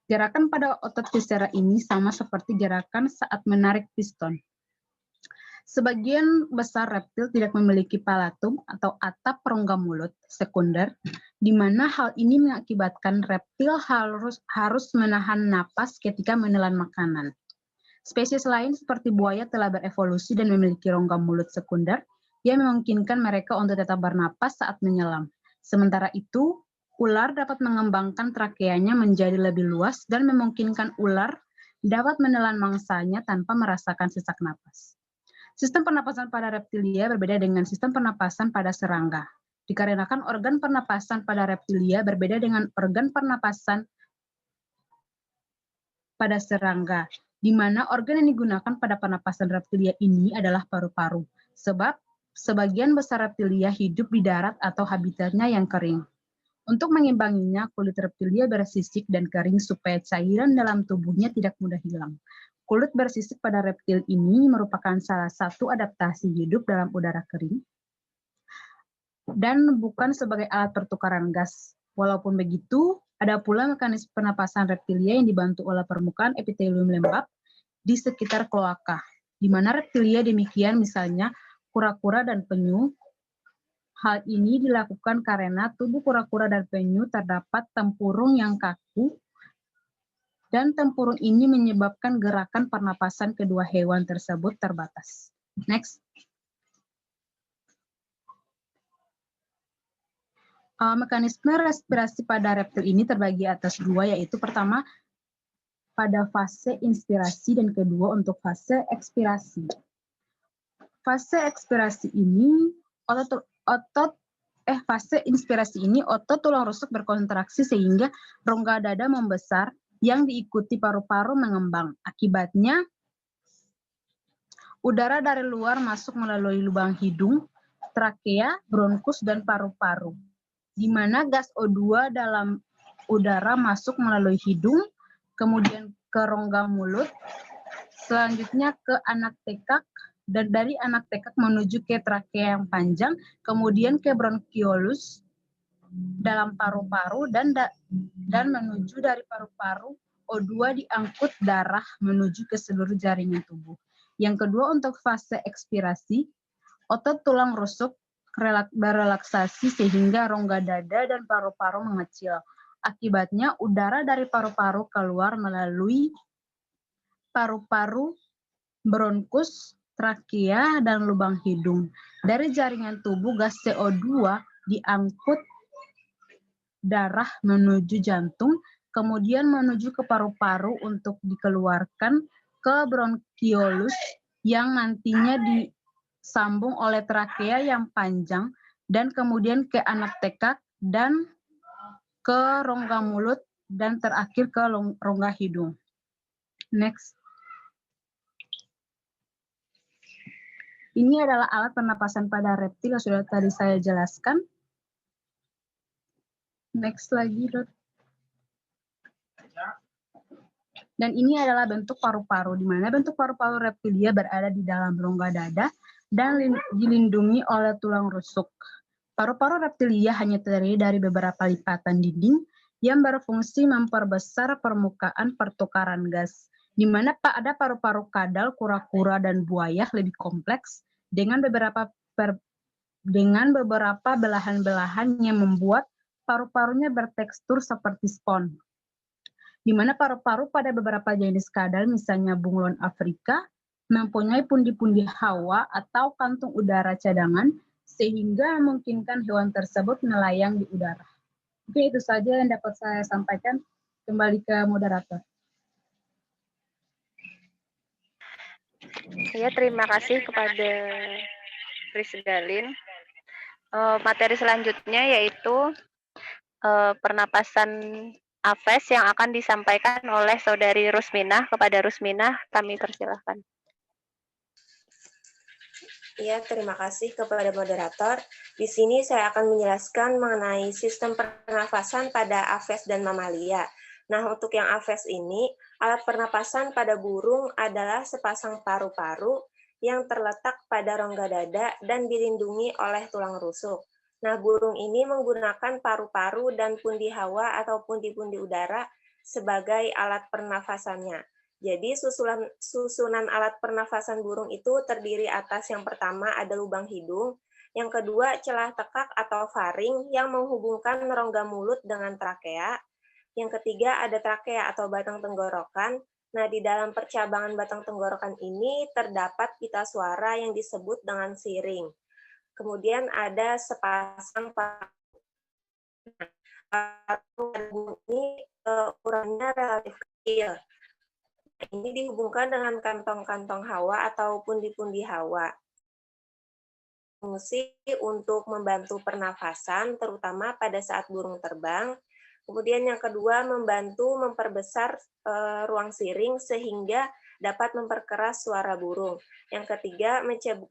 Gerakan pada otot viscera ini sama seperti gerakan saat menarik piston. Sebagian besar reptil tidak memiliki palatum atau atap rongga mulut sekunder, di mana hal ini mengakibatkan reptil harus menahan napas ketika menelan makanan. Spesies lain seperti buaya telah berevolusi dan memiliki rongga mulut sekunder yang memungkinkan mereka untuk tetap bernapas saat menyelam. Sementara itu, ular dapat mengembangkan trakeanya menjadi lebih luas dan memungkinkan ular dapat menelan mangsanya tanpa merasakan sesak napas. Sistem pernapasan pada reptilia berbeda dengan sistem pernapasan pada serangga. Dikarenakan organ pernapasan pada reptilia berbeda dengan organ pernapasan pada serangga, di mana organ yang digunakan pada pernapasan reptilia ini adalah paru-paru, sebab sebagian besar reptilia hidup di darat atau habitatnya yang kering. Untuk mengimbanginya, kulit reptilia bersisik dan kering supaya cairan dalam tubuhnya tidak mudah hilang. Kulit bersisik pada reptil ini merupakan salah satu adaptasi hidup dalam udara kering dan bukan sebagai alat pertukaran gas. Walaupun begitu, ada pula mekanisme pernapasan reptilia yang dibantu oleh permukaan epitelium lembab di sekitar kloaka, di mana reptilia demikian misalnya kura-kura dan penyu. Hal ini dilakukan karena tubuh kura-kura dan penyu terdapat tempurung yang kaku, dan tempurung ini menyebabkan gerakan pernapasan kedua hewan tersebut terbatas. Next. Mekanisme respirasi pada reptil ini terbagi atas dua, yaitu pertama pada fase inspirasi dan kedua untuk fase ekspirasi. Fase inspirasi ini otot tulang rusuk berkontraksi sehingga rongga dada membesar yang diikuti paru-paru mengembang. Akibatnya, udara dari luar masuk melalui lubang hidung, trakea, bronkus, dan paru-paru, di mana gas O2 dalam udara masuk melalui hidung, kemudian ke rongga mulut, selanjutnya ke anak tekak, dan dari anak tekak menuju ke trakea yang panjang, kemudian ke bronkiolus dalam paru-paru dan menuju dari paru-paru O2 diangkut darah menuju ke seluruh jaringan tubuh. Yang kedua untuk fase ekspirasi, otot tulang rusuk berelaksasi sehingga rongga dada dan paru-paru mengecil. Akibatnya udara dari paru-paru keluar melalui paru-paru, bronkus, trakea, dan lubang hidung. Dari jaringan tubuh gas CO2 diangkut darah menuju jantung, kemudian menuju ke paru-paru untuk dikeluarkan ke bronkiolus yang nantinya disambung oleh trakea yang panjang dan kemudian ke anak tekak dan ke rongga mulut dan terakhir ke rongga hidung. Next. Ini adalah alat pernapasan pada reptil yang sudah tadi saya jelaskan. Next lagi, Dot. Dan ini adalah bentuk paru-paru, di mana bentuk paru-paru reptilia berada di dalam rongga dada dan dilindungi oleh tulang rusuk. Paru-paru reptilia hanya terdiri dari beberapa lipatan dinding yang berfungsi memperbesar permukaan pertukaran gas, di mana ada paru-paru kadal, kura-kura, dan buaya lebih kompleks dengan beberapa belahan-belahan yang membuat paru-parunya bertekstur seperti spons. Di mana paru-paru pada beberapa jenis kadal, misalnya bunglon Afrika, mempunyai pundi-pundi hawa atau kantung udara cadangan, sehingga memungkinkan hewan tersebut melayang di udara. Oke, itu saja yang dapat saya sampaikan. Kembali ke moderator. Ya, terima kasih kepada Priscilin. Materi selanjutnya yaitu pernapasan AFES yang akan disampaikan oleh Saudari Rusminah. Kepada Rusminah, kami persilahkan. Ya, terima kasih kepada moderator. Di sini saya akan menjelaskan mengenai sistem pernafasan pada aves dan mamalia. Nah, untuk yang aves ini, alat pernapasan pada burung adalah sepasang paru-paru yang terletak pada rongga dada dan dilindungi oleh tulang rusuk. Nah, burung ini menggunakan paru-paru dan pundi hawa atau pundi-pundi udara sebagai alat pernafasannya. Jadi susunan alat pernafasan burung itu terdiri atas yang pertama ada lubang hidung, yang kedua celah tekak atau faring yang menghubungkan rongga mulut dengan trakea, yang ketiga ada trakea atau batang tenggorokan. Nah, di dalam percabangan batang tenggorokan ini terdapat pita suara yang disebut dengan siring. Kemudian ada sepasang paru. Paru ini ukurannya relatif kecil. Ini dihubungkan dengan kantong-kantong hawa atau pundi-pundi hawa. Fungsi untuk membantu pernafasan, terutama pada saat burung terbang. Kemudian yang kedua, membantu memperbesar ruang siring sehingga dapat memperkeras suara burung. Yang ketiga,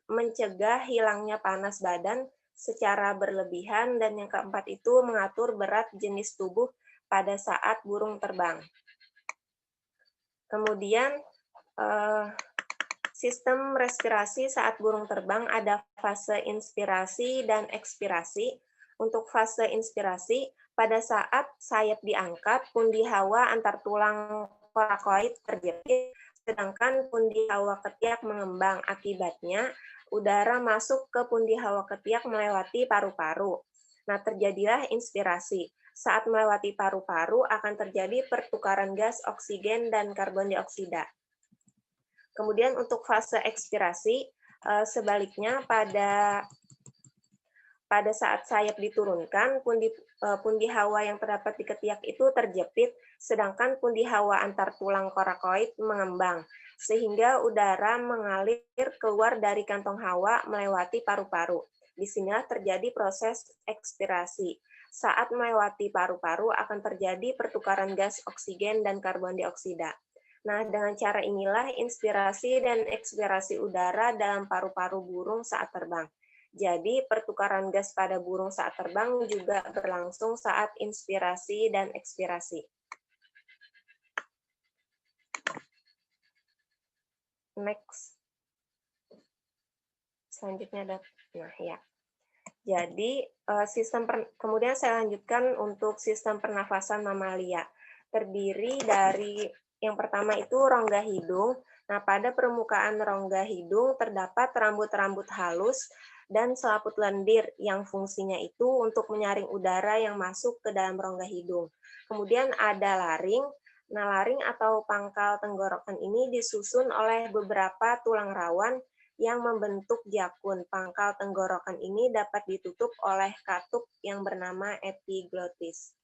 mencegah hilangnya panas badan secara berlebihan. Dan yang keempat itu mengatur berat jenis tubuh pada saat burung terbang. Kemudian sistem respirasi saat burung terbang ada fase inspirasi dan ekspirasi. Untuk fase inspirasi, pada saat sayap diangkat, pundi hawa antar tulang korakoid terjepit, sedangkan pundi hawa ketiak mengembang. Akibatnya, udara masuk ke pundi hawa ketiak melewati paru-paru. Nah, terjadilah inspirasi. Saat melewati paru-paru akan terjadi pertukaran gas oksigen dan karbon dioksida. Kemudian untuk fase ekspirasi, sebaliknya pada saat sayap diturunkan, pundi hawa yang terdapat di ketiak itu terjepit, sedangkan pundi hawa antar tulang korakoid mengembang, sehingga udara mengalir keluar dari kantong hawa melewati paru-paru. Disinilah terjadi proses ekspirasi. Saat melewati paru-paru akan terjadi pertukaran gas oksigen dan karbon dioksida. Nah, dengan cara inilah inspirasi dan ekspirasi udara dalam paru-paru burung saat terbang. Jadi, pertukaran gas pada burung saat terbang juga berlangsung saat inspirasi dan ekspirasi. Next. Selanjutnya ada, nah ya. Jadi kemudian saya lanjutkan untuk sistem pernafasan mamalia. Terdiri dari yang pertama itu rongga hidung. Nah, pada permukaan rongga hidung terdapat rambut-rambut halus dan selaput lendir yang fungsinya itu untuk menyaring udara yang masuk ke dalam rongga hidung. Kemudian ada laring. Nah, laring atau pangkal tenggorokan ini disusun oleh beberapa tulang rawan yang membentuk jakun. Pangkal tenggorokan ini dapat ditutup oleh katup yang bernama epiglotis.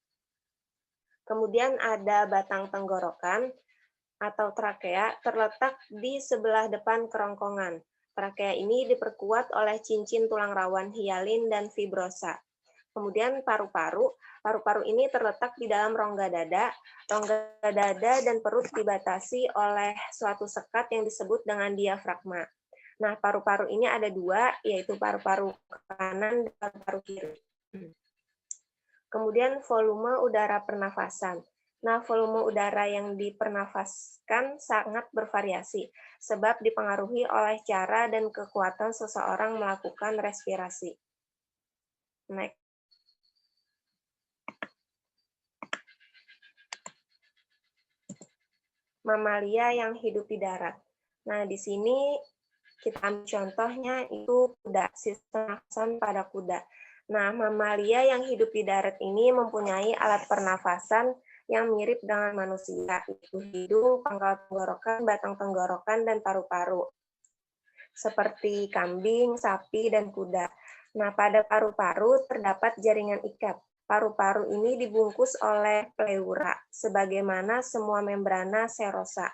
Kemudian ada batang tenggorokan atau trakea terletak di sebelah depan kerongkongan. Trakea ini diperkuat oleh cincin tulang rawan hialin dan fibrosa. Kemudian paru-paru. Paru-paru ini terletak di dalam rongga dada. Rongga dada dan perut dibatasi oleh suatu sekat yang disebut dengan diafragma. Nah, paru-paru ini ada dua, yaitu paru-paru kanan dan paru-paru kiri. Kemudian volume udara pernafasan. Nah, volume udara yang dipernafaskan sangat bervariasi, sebab dipengaruhi oleh cara dan kekuatan seseorang melakukan respirasi. Next. Mamalia yang hidup di darat. Nah, di sini kita ambil contohnya itu kuda, sistem pernafasan pada kuda. Nah, mamalia yang hidup di darat ini mempunyai alat pernafasan yang mirip dengan manusia, yaitu hidung, pangkal tenggorokan, batang tenggorokan, dan paru-paru. Seperti kambing, sapi, dan kuda. Nah, pada paru-paru terdapat jaringan ikat. Paru-paru ini dibungkus oleh pleura, sebagaimana semua membrana serosa.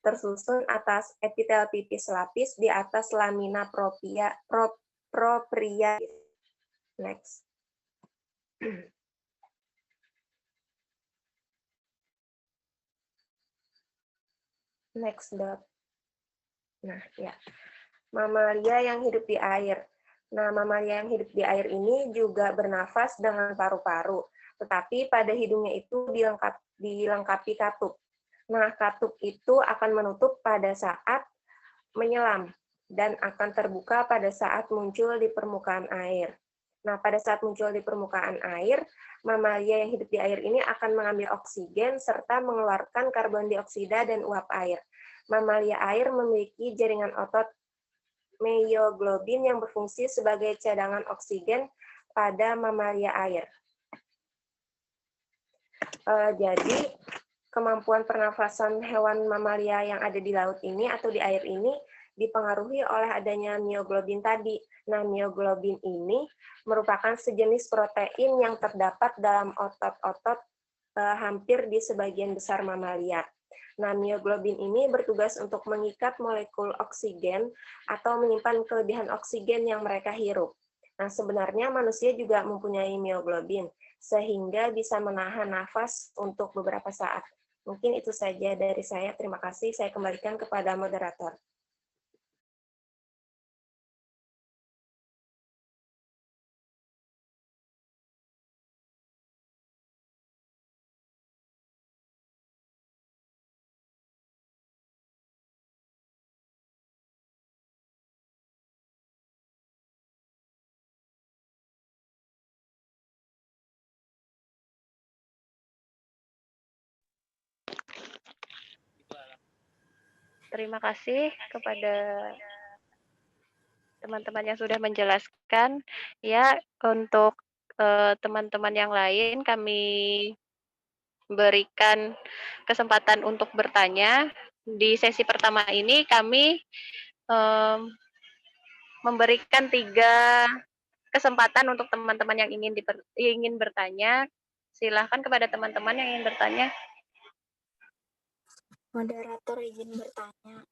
Tersusun atas epitel pipis lapis di atas lamina propria. Next. Next dot. Nah, ya. Mamalia yang hidup di air. Nah, mamalia yang hidup di air ini juga bernafas dengan paru-paru, tetapi pada hidungnya itu dilengkapi katup. Nah, katup itu akan menutup pada saat menyelam dan akan terbuka pada saat muncul di permukaan air. Nah, pada saat muncul di permukaan air, mamalia yang hidup di air ini akan mengambil oksigen serta mengeluarkan karbon dioksida dan uap air. Mamalia air memiliki jaringan otot myoglobin yang berfungsi sebagai cadangan oksigen pada mamalia air. Jadi, kemampuan pernafasan hewan mamalia yang ada di laut ini atau di air ini dipengaruhi oleh adanya myoglobin tadi. Nah, myoglobin ini merupakan sejenis protein yang terdapat dalam otot-otot hampir di sebagian besar mamalia. Nah, myoglobin ini bertugas untuk mengikat molekul oksigen atau menyimpan kelebihan oksigen yang mereka hirup. Nah, sebenarnya manusia juga mempunyai myoglobin, sehingga bisa menahan nafas untuk beberapa saat. Mungkin itu saja dari saya. Terima kasih. Saya kembalikan kepada moderator. Terima kasih kepada teman-teman yang sudah menjelaskan. Ya, untuk teman-teman yang lain kami berikan kesempatan untuk bertanya. Di sesi pertama ini kami memberikan 3 kesempatan untuk teman-teman yang ingin bertanya. Silahkan kepada teman-teman yang ingin bertanya. Moderator izin bertanya.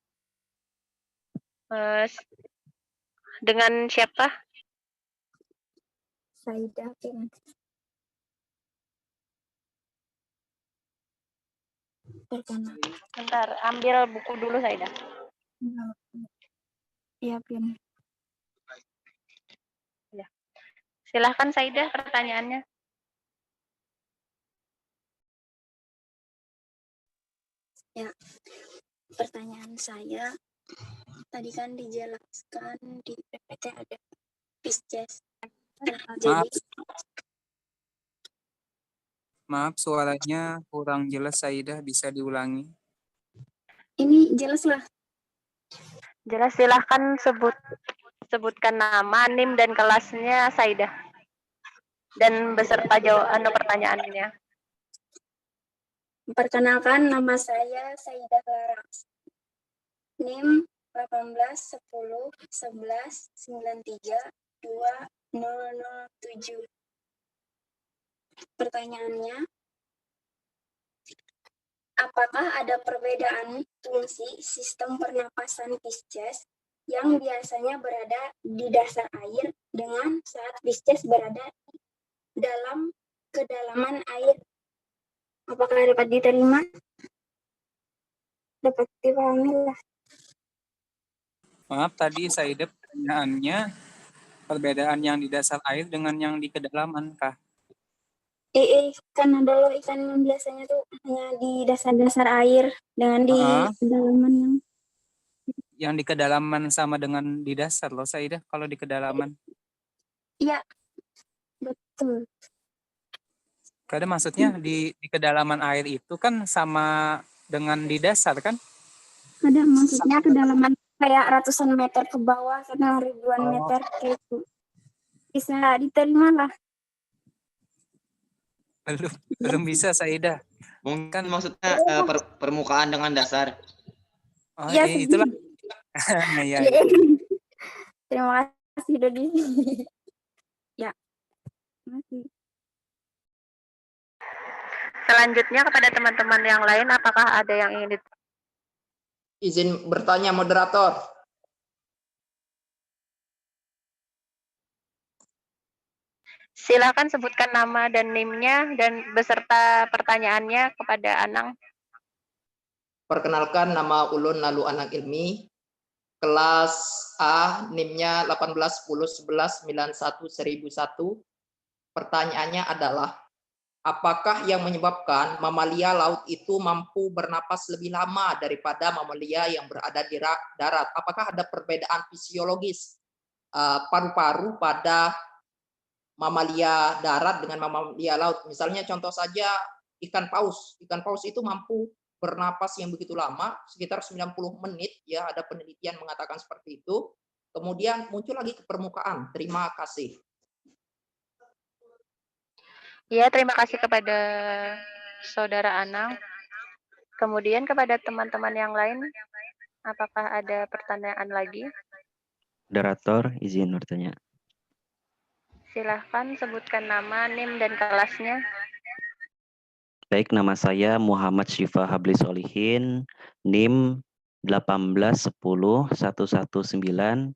Dengan siapa? Saida. Perkenalkan. Bentar, ambil buku dulu Saida. Iya, Pin. Ya. Silahkan Saida pertanyaannya. Ya, pertanyaan saya, Tadi kan dijelaskan di PPT ada Pisces. Nah, Maaf, jadi maaf suaranya kurang jelas Saidah, bisa diulangi? ini jelas lah. Jelas, silahkan sebutkan nama, NIM, dan kelasnya Saidah. Dan beserta pertanyaannya. Perkenalkan, nama saya Saidah Laras. NIM 18 10 11 93 2007. Pertanyaannya, apakah ada perbedaan fungsi sistem pernapasan Pisces yang biasanya berada di dasar air dengan saat Pisces berada di dalam kedalaman air? Apakah dapat diterima? Dapat dipahami lah. Maaf, tadi Saidah pertanyaannya perbedaan yang di dasar air dengan yang di kedalaman kah? Kan ada loh ikan yang biasanya tuh hanya di dasar-dasar air dengan di kedalaman yang di kedalaman sama dengan di dasar loh Saidah kalau di kedalaman. Iya, betul. Karena maksudnya di kedalaman air itu kan sama dengan di dasar kan? Ada maksudnya kedalaman kayak ratusan meter ke bawah, kadang ribuan meter kayak itu. Bisa diterima lah. Belum bisa Saidah. Mungkin maksudnya permukaan dengan dasar. Oh iya, itulah. Ya. Terima kasih Dodi. Ya. Terima kasih. Selanjutnya kepada teman-teman yang lain, apakah ada yang ingin Izin bertanya moderator. Silakan sebutkan nama dan NIM-nya dan beserta pertanyaannya kepada Anang. Perkenalkan, nama Ulun Lalu Anang Ilmi. Kelas A, NIM-nya 18 10 11 91 1001. Pertanyaannya adalah, apakah yang menyebabkan mamalia laut itu mampu bernapas lebih lama daripada mamalia yang berada di darat? Apakah ada perbedaan fisiologis paru-paru pada mamalia darat dengan mamalia laut? Misalnya contoh saja ikan paus. Ikan paus itu mampu bernapas yang begitu lama, sekitar 90 menit, ya, ada penelitian mengatakan seperti itu. Kemudian muncul lagi ke permukaan. Terima kasih. Ya, terima kasih kepada Saudara Anang. Kemudian kepada teman-teman yang lain, apakah ada pertanyaan lagi? Moderator, izin bertanya. Silahkan sebutkan nama, NIM, dan kelasnya. Baik, nama saya Muhammad Syifa Habli Solihin, NIM 18 10 119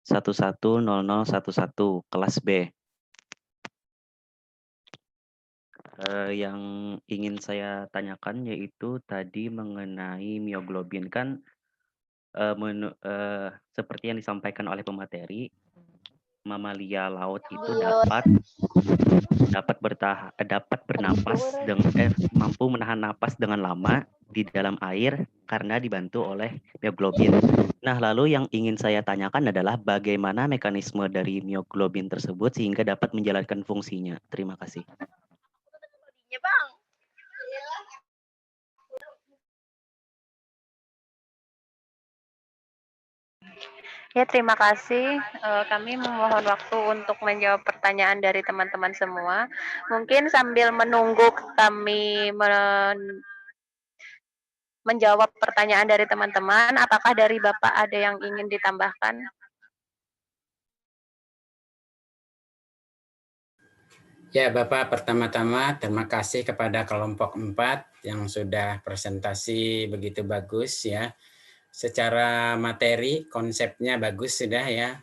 110011, kelas B. Yang ingin saya tanyakan yaitu tadi mengenai mioglobin, kan seperti yang disampaikan oleh pemateri, mamalia laut itu dapat bernapas mampu menahan napas dengan lama di dalam air karena dibantu oleh mioglobin. Nah, lalu yang ingin saya tanyakan adalah bagaimana mekanisme dari mioglobin tersebut sehingga dapat menjalankan fungsinya. Terima kasih. Ya, terima kasih. Kami memohon waktu untuk menjawab pertanyaan dari teman-teman semua. Mungkin sambil menunggu kami menjawab pertanyaan dari teman-teman, apakah dari Bapak ada yang ingin ditambahkan? Ya, Bapak, pertama-tama terima kasih kepada kelompok 4 yang sudah presentasi begitu bagus ya. Secara materi, konsepnya bagus sudah ya.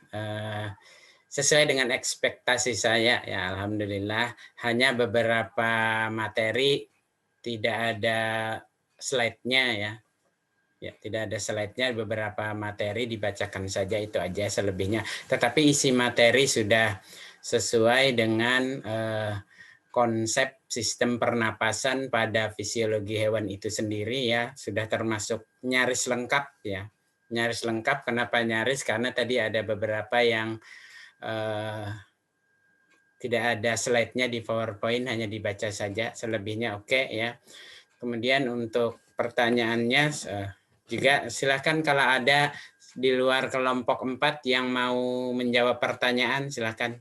Sesuai dengan ekspektasi saya ya, alhamdulillah. Hanya beberapa materi tidak ada slide-nya ya. Ya, tidak ada slide-nya, beberapa materi dibacakan saja, itu aja selebihnya. Tetapi isi materi sudah sesuai dengan konsep sistem pernapasan pada fisiologi hewan itu sendiri ya, sudah termasuk nyaris lengkap ya. nyaris lengkap. Kenapa nyaris? Karena tadi ada beberapa yang tidak ada slide-nya di PowerPoint, hanya dibaca saja, selebihnya oke ya. Kemudian untuk pertanyaannya juga silakan kalau ada di luar kelompok 4 yang mau menjawab pertanyaan, silakan.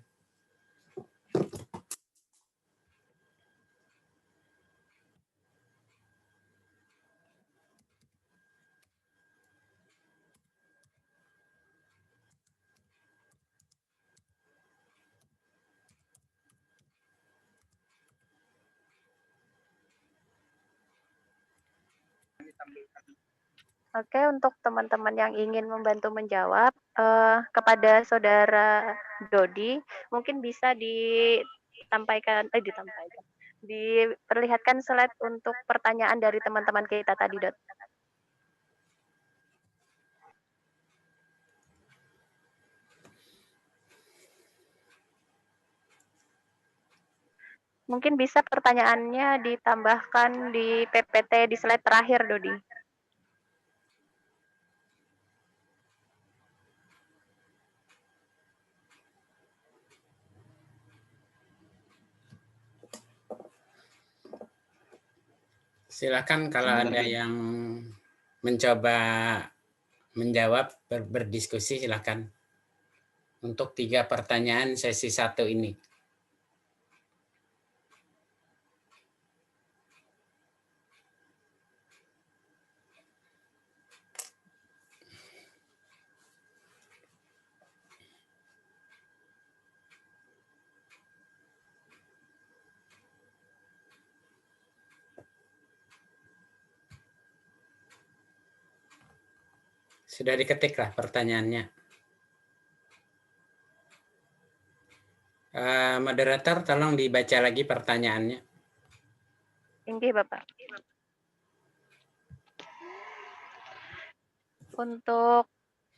Oke, untuk teman-teman yang ingin membantu menjawab, kepada Saudara Dodi, mungkin bisa diperlihatkan slide untuk pertanyaan dari teman-teman kita tadi, Dot. Mungkin bisa pertanyaannya ditambahkan di PPT di slide terakhir, Dodi. Silakan kalau ada yang mencoba menjawab, berdiskusi, silakan. Untuk 3 pertanyaan sesi 1 ini. Sudah diketiklah pertanyaannya. Moderator, tolong dibaca lagi pertanyaannya. Inggih, Bapak. Untuk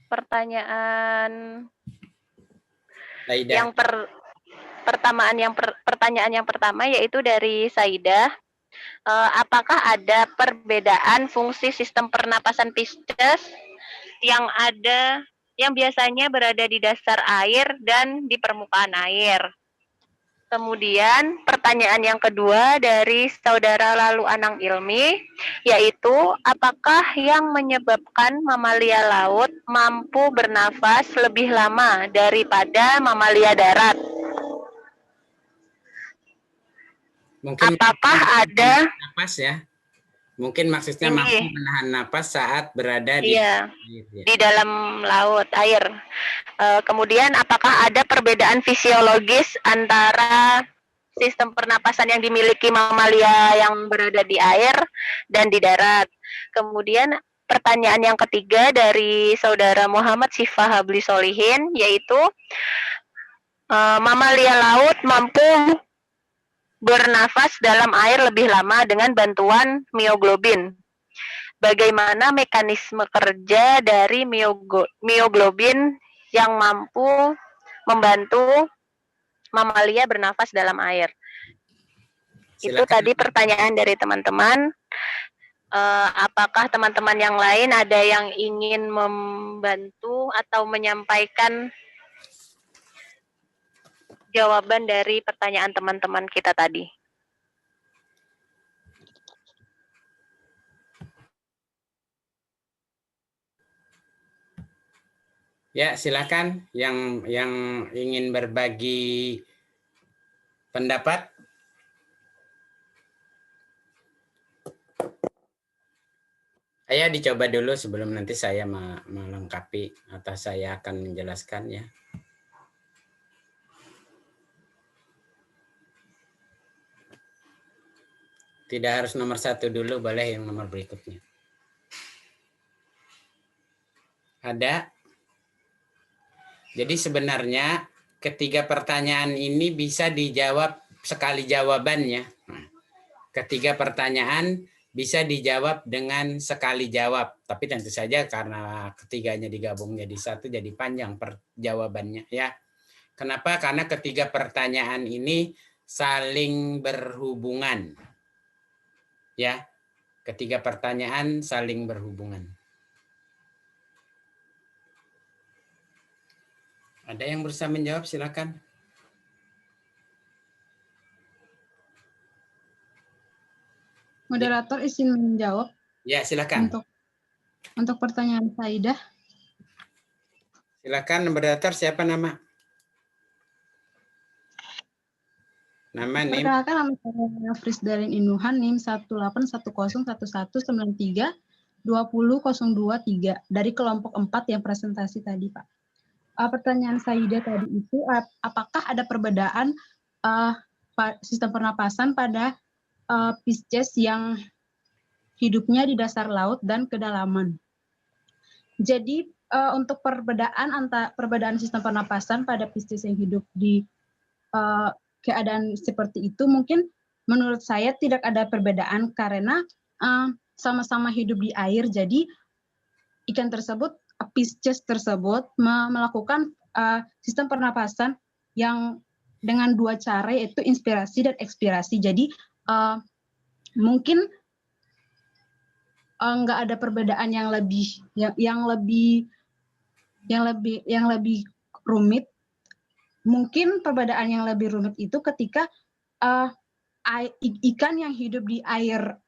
pertanyaan yang pertanyaan yang pertama yaitu dari Saidah. Apakah ada perbedaan fungsi sistem pernapasan Pisces yang biasanya berada di dasar air dan di permukaan air? Kemudian pertanyaan yang kedua dari Saudara Lalu Anang Ilmi, yaitu apakah yang menyebabkan mamalia laut mampu bernafas lebih lama daripada mamalia darat? Mungkin apakah ada napas ya? Mungkin maksudnya mampu menahan napas saat berada di di dalam laut, air. Kemudian apakah ada perbedaan fisiologis antara sistem pernapasan yang dimiliki mamalia yang berada di air dan di darat? Kemudian pertanyaan yang ketiga dari Saudara Muhammad Syifa Habli Solihin, yaitu mamalia laut mampu bernafas dalam air lebih lama dengan bantuan mioglobin. Bagaimana mekanisme kerja dari mioglobin yang mampu membantu mamalia bernafas dalam air? Silakan. Itu tadi pertanyaan dari teman-teman. Apakah teman-teman yang lain ada yang ingin membantu atau menyampaikan jawaban dari pertanyaan teman-teman kita tadi? Ya, silakan yang ingin berbagi pendapat. Ayo dicoba dulu sebelum nanti saya melengkapi atau saya akan menjelaskan ya. Tidak harus nomor 1 dulu, boleh yang nomor berikutnya. Ada? Jadi sebenarnya ketiga pertanyaan ini bisa dijawab sekali jawabannya. Ketiga pertanyaan bisa dijawab dengan sekali jawab. Tapi tentu saja karena ketiganya digabung jadi satu, jadi panjang jawabannya ya. Kenapa? Karena ketiga pertanyaan ini saling berhubungan. Ya, ketiga pertanyaan saling berhubungan. Ada yang berusaha menjawab, silakan. Moderator izin menjawab. Ya, silakan. Untuk pertanyaan Saidah. Silakan moderator, siapa nama? Nama NIM. Perkenalkan nama saya Frisdalin Inuhan, NIM 1811193200203 dari kelompok 4 yang presentasi tadi, Pak. Pertanyaan Saidah tadi itu, apakah ada perbedaan sistem pernapasan pada Pisces yang hidupnya di dasar laut dan kedalaman? Jadi untuk perbedaan sistem pernapasan pada Pisces yang hidup di keadaan seperti itu, mungkin menurut saya tidak ada perbedaan karena sama-sama hidup di air. Jadi ikan tersebut, Pisces tersebut melakukan sistem pernapasan yang dengan dua cara, yaitu inspirasi dan ekspirasi. Jadi mungkin nggak ada perbedaan yang lebih rumit. Mungkin perbedaan yang lebih rumit itu ketika ikan yang hidup di air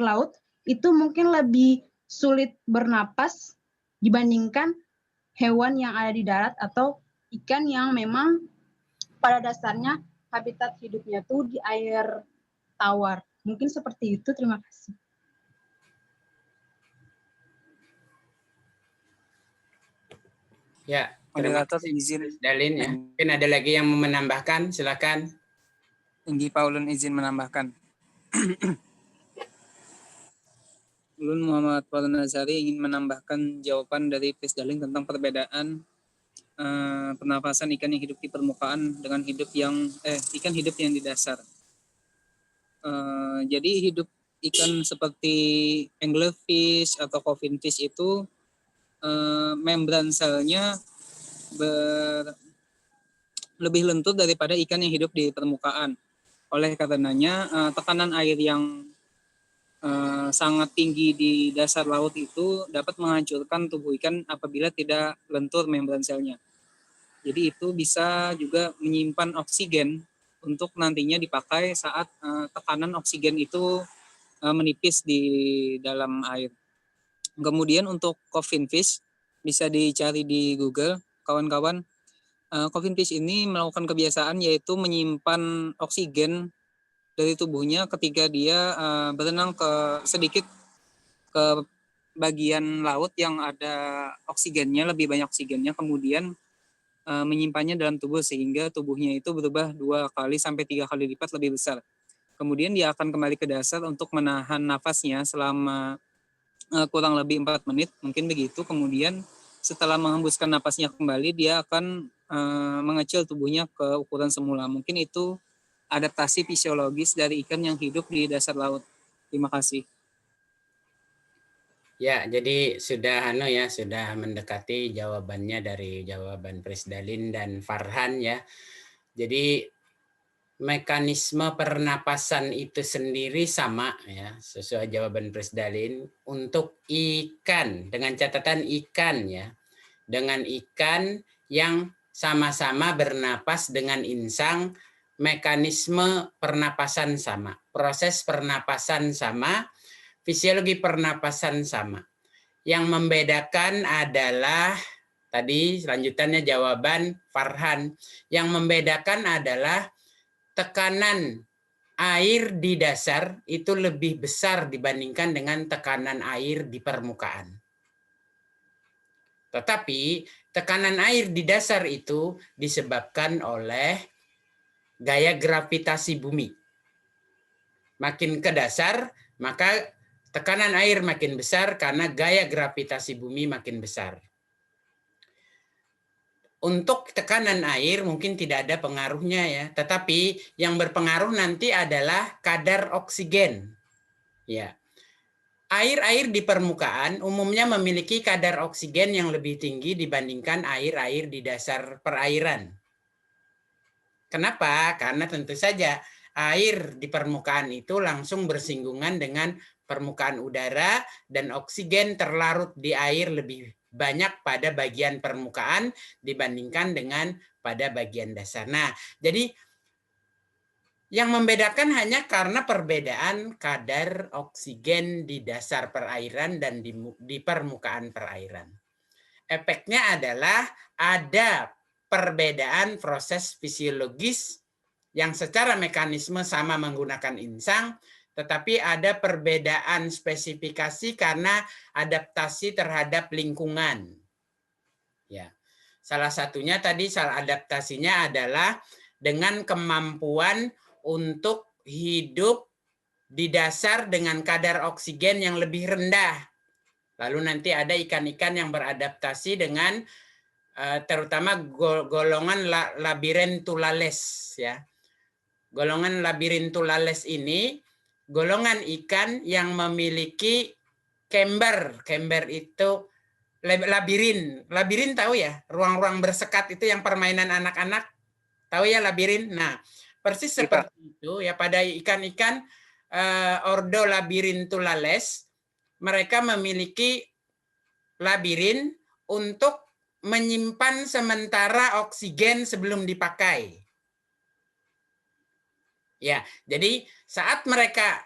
laut itu mungkin lebih sulit bernapas dibandingkan hewan yang ada di darat atau ikan yang memang pada dasarnya habitat hidupnya tuh di air tawar. Mungkin seperti itu. Terima kasih. Ya, Moderator izin. Dalin ya. Mungkin ada lagi yang mau menambahkan, silakan. Tinggi Paulun izin menambahkan. Ulun Muhammad Paulun Nazari ingin menambahkan jawaban dari Frisdalin tentang perbedaan pernapasan ikan yang hidup di permukaan dengan ikan hidup yang di dasar. Jadi hidup ikan seperti anglerfish atau coffinfish itu membran selnya lebih lentur daripada ikan yang hidup di permukaan. Oleh karenanya tekanan air yang sangat tinggi di dasar laut itu dapat menghancurkan tubuh ikan apabila tidak lentur membran selnya. Jadi itu bisa juga menyimpan oksigen untuk nantinya dipakai saat tekanan oksigen itu menipis di dalam air. Kemudian untuk coffinfish bisa dicari di Google, kawan-kawan. Coffinfish ini melakukan kebiasaan yaitu menyimpan oksigen dari tubuhnya ketika dia berenang sedikit ke bagian laut yang ada oksigennya, lebih banyak oksigennya, kemudian menyimpannya dalam tubuh sehingga tubuhnya itu berubah 2 kali sampai 3 kali lipat lebih besar. Kemudian dia akan kembali ke dasar untuk menahan nafasnya selama kurang lebih 4 menit, mungkin begitu. Kemudian setelah menghembuskan nafasnya kembali, dia akan mengecil tubuhnya ke ukuran semula. Mungkin itu adaptasi fisiologis dari ikan yang hidup di dasar laut. Terima kasih. Ya, jadi sudah mendekati jawabannya dari jawaban Frisdalin dan Farhan ya. Jadi mekanisme pernapasan itu sendiri sama ya, sesuai jawaban Frisdalin untuk ikan, dengan catatan ikan ya. Dengan ikan yang sama-sama bernapas dengan insang, mekanisme pernapasan sama, proses pernapasan sama, fisiologi pernapasan sama. Yang membedakan adalah, tadi selanjutannya jawaban Farhan, yang membedakan adalah tekanan air di dasar itu lebih besar dibandingkan dengan tekanan air di permukaan. Tetapi tekanan air di dasar itu disebabkan oleh gaya gravitasi bumi. Makin ke dasar, maka tekanan air makin besar karena gaya gravitasi bumi makin besar. Untuk tekanan air mungkin tidak ada pengaruhnya ya, tetapi yang berpengaruh nanti adalah kadar oksigen. Ya. Air-air di permukaan umumnya memiliki kadar oksigen yang lebih tinggi dibandingkan air-air di dasar perairan. Kenapa? Karena tentu saja air di permukaan itu langsung bersinggungan dengan permukaan udara dan oksigen terlarut di air lebih banyak pada bagian permukaan dibandingkan dengan pada bagian dasar. Nah, jadi yang membedakan hanya karena perbedaan kadar oksigen di dasar perairan dan di permukaan perairan. Efeknya adalah ada perbedaan proses fisiologis yang secara mekanisme sama menggunakan insang, tetapi ada perbedaan spesifikasi karena adaptasi terhadap lingkungan. Ya, salah satunya tadi adaptasinya adalah dengan kemampuan untuk hidup di dasar dengan kadar oksigen yang lebih rendah. Lalu nanti ada ikan-ikan yang beradaptasi dengan terutama golongan Labyrintulales, ya. Golongan Labyrintulales ini golongan ikan yang memiliki camber. Camber itu labirin. Labirin tahu ya? Ruang-ruang bersekat itu yang permainan anak-anak. Tahu ya labirin? Nah, persis seperti itu ya pada ikan-ikan ordo Labyrintulales, mereka memiliki labirin untuk menyimpan sementara oksigen sebelum dipakai. Ya, jadi saat mereka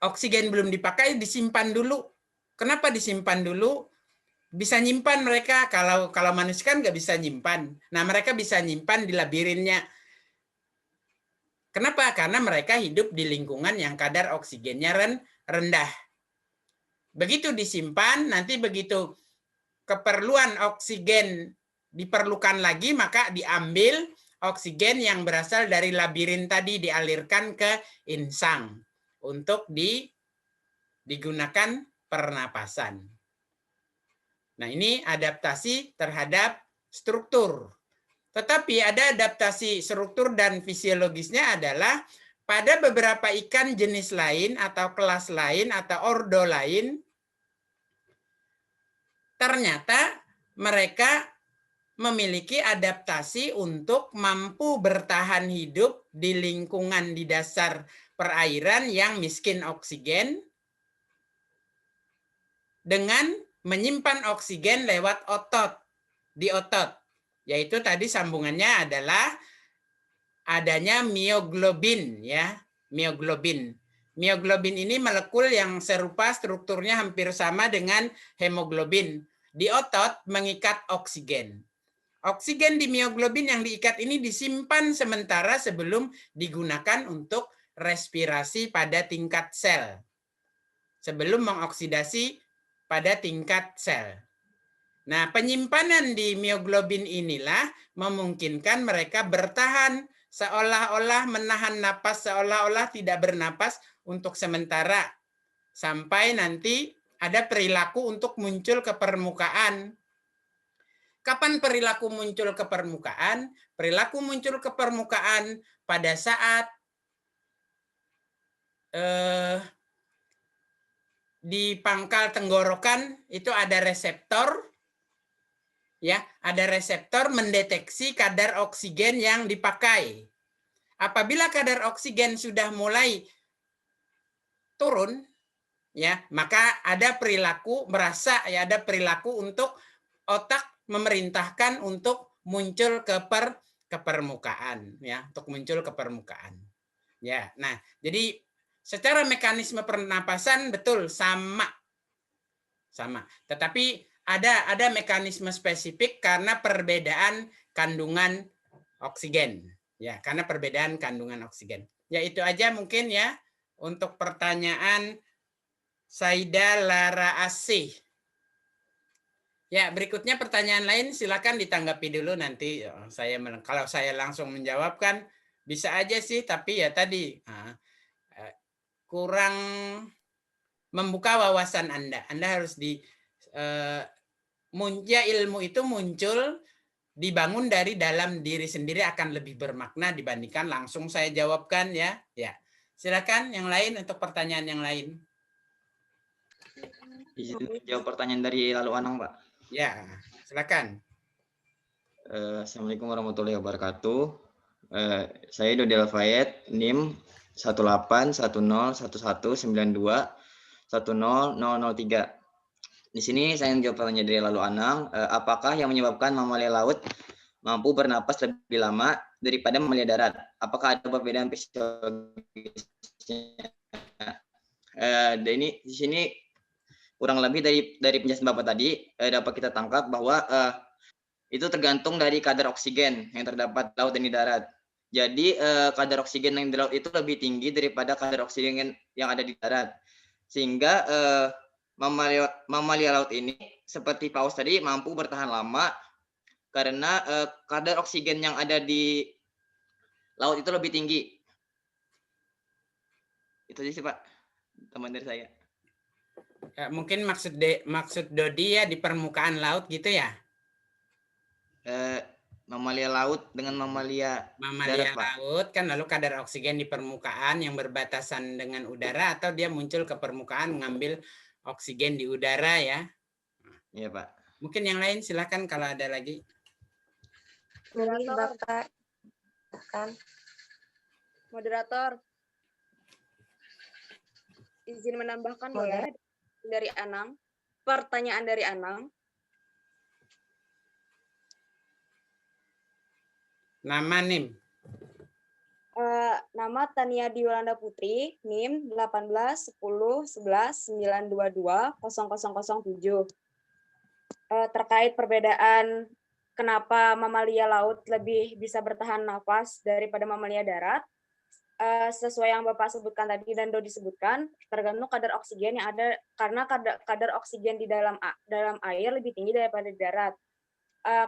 oksigen belum dipakai disimpan dulu. Kenapa disimpan dulu? Bisa nyimpan mereka, kalau manusia kan nggak bisa nyimpan. Nah, mereka bisa nyimpan di labirinnya. Kenapa? Karena mereka hidup di lingkungan yang kadar oksigennya rendah. Begitu disimpan, nanti begitu keperluan oksigen diperlukan lagi, maka diambil oksigen yang berasal dari labirin tadi dialirkan ke insang untuk digunakan pernapasan. Nah, ini adaptasi terhadap struktur. Tetapi ada adaptasi struktur dan fisiologisnya adalah pada beberapa ikan jenis lain atau kelas lain atau ordo lain, ternyata mereka memiliki adaptasi untuk mampu bertahan hidup di lingkungan di dasar perairan yang miskin oksigen dengan menyimpan oksigen lewat otot, di otot. Yaitu tadi sambungannya adalah adanya mioglobin, ya, mioglobin. Mioglobin ini molekul yang serupa strukturnya hampir sama dengan hemoglobin. Di otot mengikat oksigen. Oksigen di mioglobin yang diikat ini disimpan sementara sebelum digunakan untuk respirasi pada tingkat sel. Sebelum mengoksidasi pada tingkat sel. Nah, penyimpanan di mioglobin inilah memungkinkan mereka bertahan seolah-olah menahan napas, seolah-olah tidak bernapas untuk sementara. Sampai nanti ada perilaku untuk muncul ke permukaan. Kapan perilaku muncul ke permukaan? Perilaku muncul ke permukaan pada saat di pangkal tenggorokan itu ada reseptor, ya, ada reseptor mendeteksi kadar oksigen yang dipakai. Apabila kadar oksigen sudah mulai turun, ya, maka ada perilaku merasa, ya, ada perilaku untuk otak memerintahkan untuk muncul ke permukaan, ya, untuk muncul ke permukaan. Ya, nah, jadi secara mekanisme pernapasan betul sama. Tetapi ada mekanisme spesifik karena perbedaan kandungan oksigen, ya, karena perbedaan kandungan oksigen. Ya, itu aja mungkin ya untuk pertanyaan Saida Lara Asih. Ya, berikutnya pertanyaan lain silakan ditanggapi dulu nanti. Kalau saya langsung menjawab kan bisa aja sih, tapi ya tadi kurang membuka wawasan Anda. Anda harus ilmu itu muncul dibangun dari dalam diri sendiri akan lebih bermakna dibandingkan langsung saya jawabkan, ya. Ya. Silakan yang lain untuk pertanyaan yang lain. Izin jawab pertanyaan dari Lalu Anang, Pak. Ya, silakan. Assalamualaikum warahmatullahi wabarakatuh. Saya Dodi Alfayed, NIM 181011192100003. Di sini saya jawab pertanyaan dari Lalu Anang, apakah yang menyebabkan mamalia laut mampu bernapas lebih lama daripada mamalia darat? Apakah ada perbedaan fisiologisnya? Dan ini di sini kurang lebih dari penjelasan Bapak tadi dapat kita tangkap bahwa itu tergantung dari kadar oksigen yang terdapat di laut dan di darat. Jadi kadar oksigen yang di laut itu lebih tinggi daripada kadar oksigen yang ada di darat. Sehingga mamalia laut ini seperti paus tadi mampu bertahan lama karena kadar oksigen yang ada di laut itu lebih tinggi. Itu aja sih Pak, teman dari saya. Mungkin maksud Dodi ya di permukaan laut gitu ya? Mamalia laut dengan mamalia darat, Pak. Laut kan lalu kadar oksigen di permukaan yang berbatasan dengan udara, atau dia muncul ke permukaan mengambil oksigen di udara ya? Iya Pak. Mungkin yang lain silakan kalau ada lagi. Bapak. Moderator, izin menambahkan boleh dari Anang. Pertanyaan dari Anang. Nama NIM. Nama Tania Diolanda Putri, NIM 18 10 11 922 0007. Terkait perbedaan kenapa mamalia laut lebih bisa bertahan nafas daripada mamalia darat, sesuai yang Bapak sebutkan tadi dan Dodi sebutkan, tergantung kadar oksigen yang ada, karena kadar oksigen di dalam air lebih tinggi daripada di darat.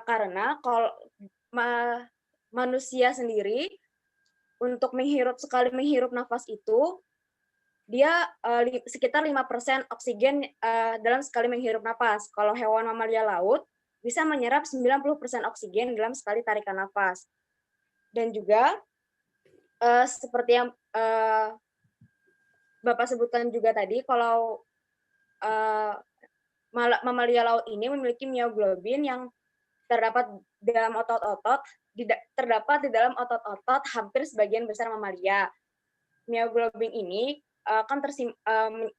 Karena kalau manusia sendiri untuk sekali menghirup nafas itu dia sekitar 5% oksigen dalam sekali menghirup nafas. Kalau hewan mamalia laut bisa menyerap 90% oksigen dalam sekali tarikan nafas. Dan juga seperti yang Bapak sebutkan juga tadi, kalau mamalia laut ini memiliki mioglobin yang terdapat di dalam otot-otot hampir sebagian besar mamalia. Mioglobin ini akan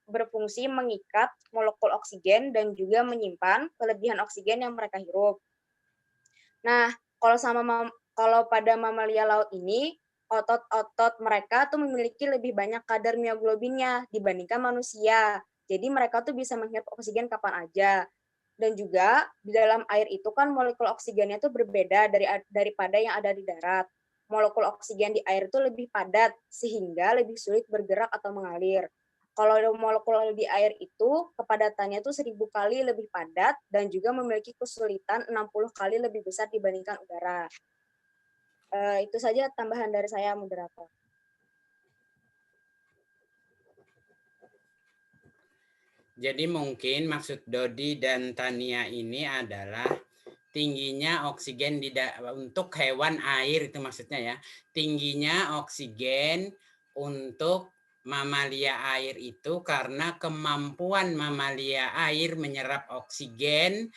berfungsi mengikat molekul oksigen dan juga menyimpan kelebihan oksigen yang mereka hirup. Nah, kalau pada mamalia laut ini, otot-otot mereka tuh memiliki lebih banyak kadar mioglobinnya dibandingkan manusia. Jadi mereka tuh bisa menghirup oksigen kapan aja. Dan juga di dalam air itu kan molekul oksigennya itu berbeda daripada yang ada di darat. Molekul oksigen di air itu lebih padat sehingga lebih sulit bergerak atau mengalir. Kalau molekul di air itu kepadatannya itu 1000 kali lebih padat dan juga memiliki kesulitan 60 kali lebih besar dibandingkan udara. Itu saja tambahan dari saya, moderator. Jadi mungkin maksud Dodi dan Tania ini adalah tingginya oksigen untuk hewan air, itu maksudnya ya. Tingginya oksigen untuk mamalia air itu karena kemampuan mamalia air menyerap oksigen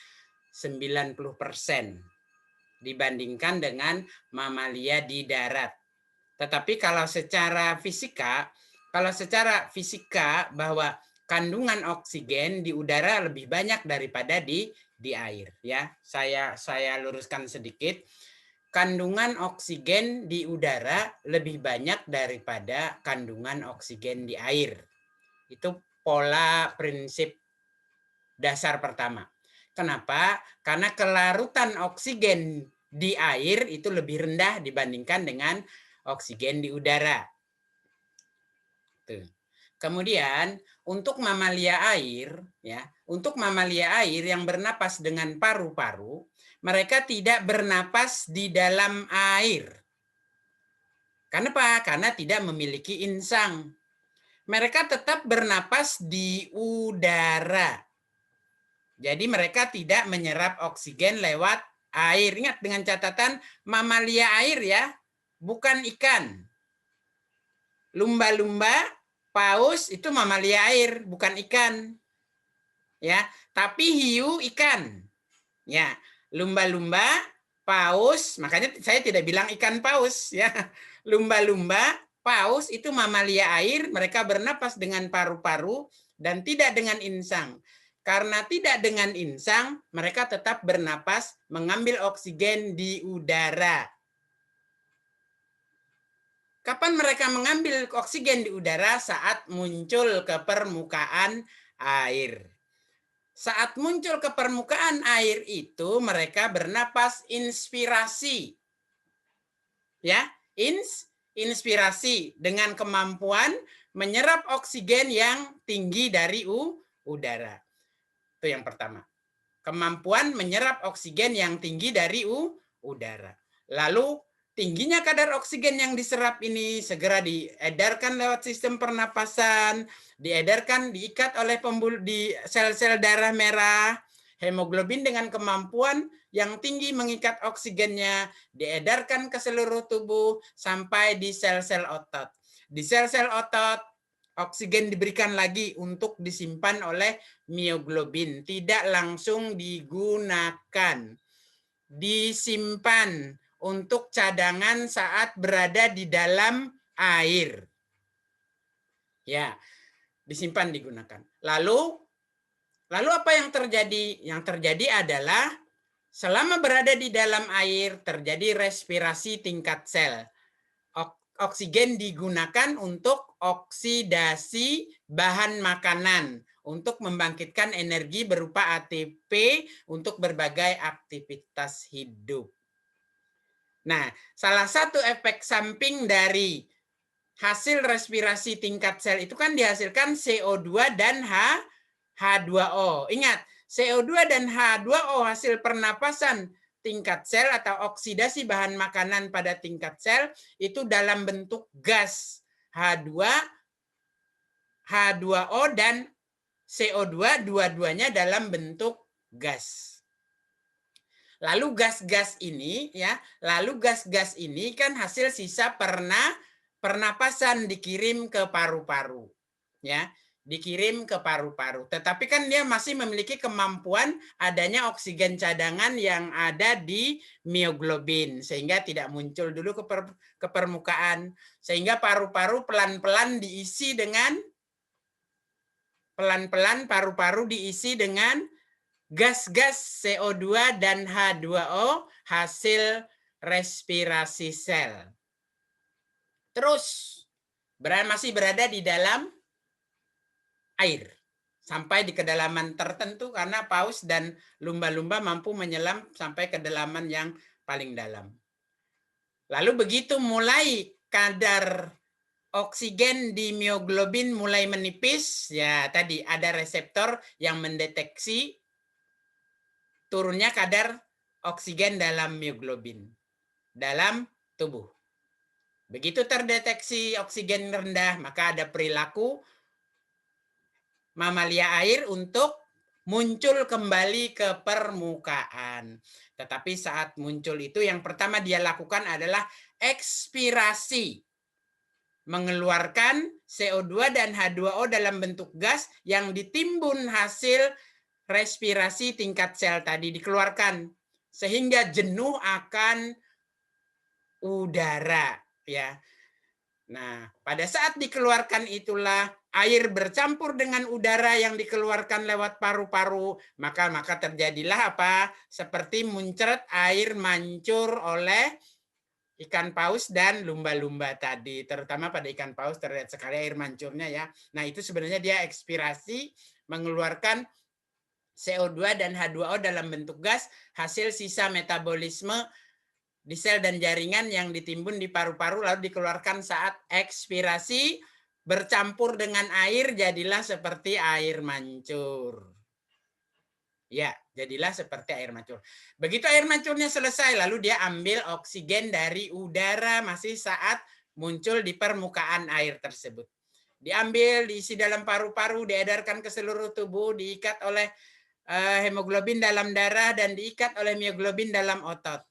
90% dibandingkan dengan mamalia di darat. Tetapi kalau secara fisika bahwa kandungan oksigen di udara lebih banyak daripada di air ya. Saya luruskan sedikit. Kandungan oksigen di udara lebih banyak daripada kandungan oksigen di air. Itu pola prinsip dasar pertama. Kenapa? Karena kelarutan oksigen di air itu lebih rendah dibandingkan dengan oksigen di udara. Tuh. Kemudian untuk mamalia air yang bernapas dengan paru-paru, mereka tidak bernapas di dalam air. Kenapa? Karena tidak memiliki insang. Mereka tetap bernapas di udara. Jadi mereka tidak menyerap oksigen lewat air. Ingat dengan catatan mamalia air ya, bukan ikan. Lumba-lumba, paus itu mamalia air, bukan ikan. Ya, tapi hiu ikan. Ya, lumba-lumba, paus, makanya saya tidak bilang ikan paus ya. Lumba-lumba, paus itu mamalia air, mereka bernapas dengan paru-paru dan tidak dengan insang. Karena tidak dengan insang, mereka tetap bernapas mengambil oksigen di udara. Kapan mereka mengambil oksigen di udara? Saat muncul ke permukaan air. Saat muncul ke permukaan air itu mereka bernapas inspirasi. Ya, inspirasi dengan kemampuan menyerap oksigen yang tinggi dari udara. Itu yang pertama. Kemampuan menyerap oksigen yang tinggi dari udara. Lalu tingginya kadar oksigen yang diserap ini segera diedarkan lewat sistem pernapasan, diedarkan, diikat oleh pembuluh di sel-sel darah merah. Hemoglobin dengan kemampuan yang tinggi mengikat oksigennya diedarkan ke seluruh tubuh sampai di sel-sel otot. Di sel-sel otot, oksigen diberikan lagi untuk disimpan oleh mioglobin, tidak langsung digunakan. Disimpan untuk cadangan saat berada di dalam air. Ya, disimpan digunakan. Lalu apa yang terjadi? Yang terjadi adalah selama berada di dalam air terjadi respirasi tingkat sel. Oksigen digunakan untuk oksidasi bahan makanan untuk membangkitkan energi berupa ATP untuk berbagai aktivitas hidup. Nah, salah satu efek samping dari hasil respirasi tingkat sel itu kan dihasilkan CO2 dan H2O. Ingat, CO2 dan H2O hasil pernapasan tingkat sel atau oksidasi bahan makanan pada tingkat sel itu dalam bentuk gas H2O dan CO2 dua-duanya dalam bentuk gas. Lalu gas-gas ini kan hasil sisa pernapasan dikirim ke paru-paru, ya. Dikirim ke paru-paru. Tetapi kan dia masih memiliki kemampuan adanya oksigen cadangan yang ada di mioglobin sehingga tidak muncul dulu ke permukaan, sehingga paru-paru pelan-pelan diisi dengan gas-gas CO2 dan H2O hasil respirasi sel. Terus masih berada di dalam air sampai di kedalaman tertentu karena paus dan lumba-lumba mampu menyelam sampai kedalaman yang paling dalam. Lalu begitu mulai kadar oksigen di mioglobin mulai menipis, ya tadi ada reseptor yang mendeteksi turunnya kadar oksigen dalam mioglobin dalam tubuh. Begitu terdeteksi oksigen rendah, maka ada perilaku mamalia air untuk muncul kembali ke permukaan. Tetapi saat muncul itu yang pertama dia lakukan adalah ekspirasi. Mengeluarkan CO2 dan H2O dalam bentuk gas yang ditimbun hasil respirasi tingkat sel tadi dikeluarkan. Sehingga jenuh akan udara. Ya. Nah, pada saat dikeluarkan itulah air bercampur dengan udara yang dikeluarkan lewat paru-paru, maka terjadilah apa? Seperti muncrat air mancur oleh ikan paus dan lumba-lumba tadi. Terutama pada ikan paus terlihat sekali air mancurnya ya. Nah, itu sebenarnya dia ekspirasi mengeluarkan CO2 dan H2O dalam bentuk gas hasil sisa metabolisme di sel dan jaringan yang ditimbun di paru-paru lalu dikeluarkan saat ekspirasi bercampur dengan air jadilah seperti air mancur. Ya, jadilah seperti air mancur. Begitu air mancurnya selesai lalu dia ambil oksigen dari udara masih saat muncul di permukaan air tersebut. Diambil, diisi dalam paru-paru, diedarkan ke seluruh tubuh, diikat oleh hemoglobin dalam darah dan diikat oleh mioglobin dalam otot.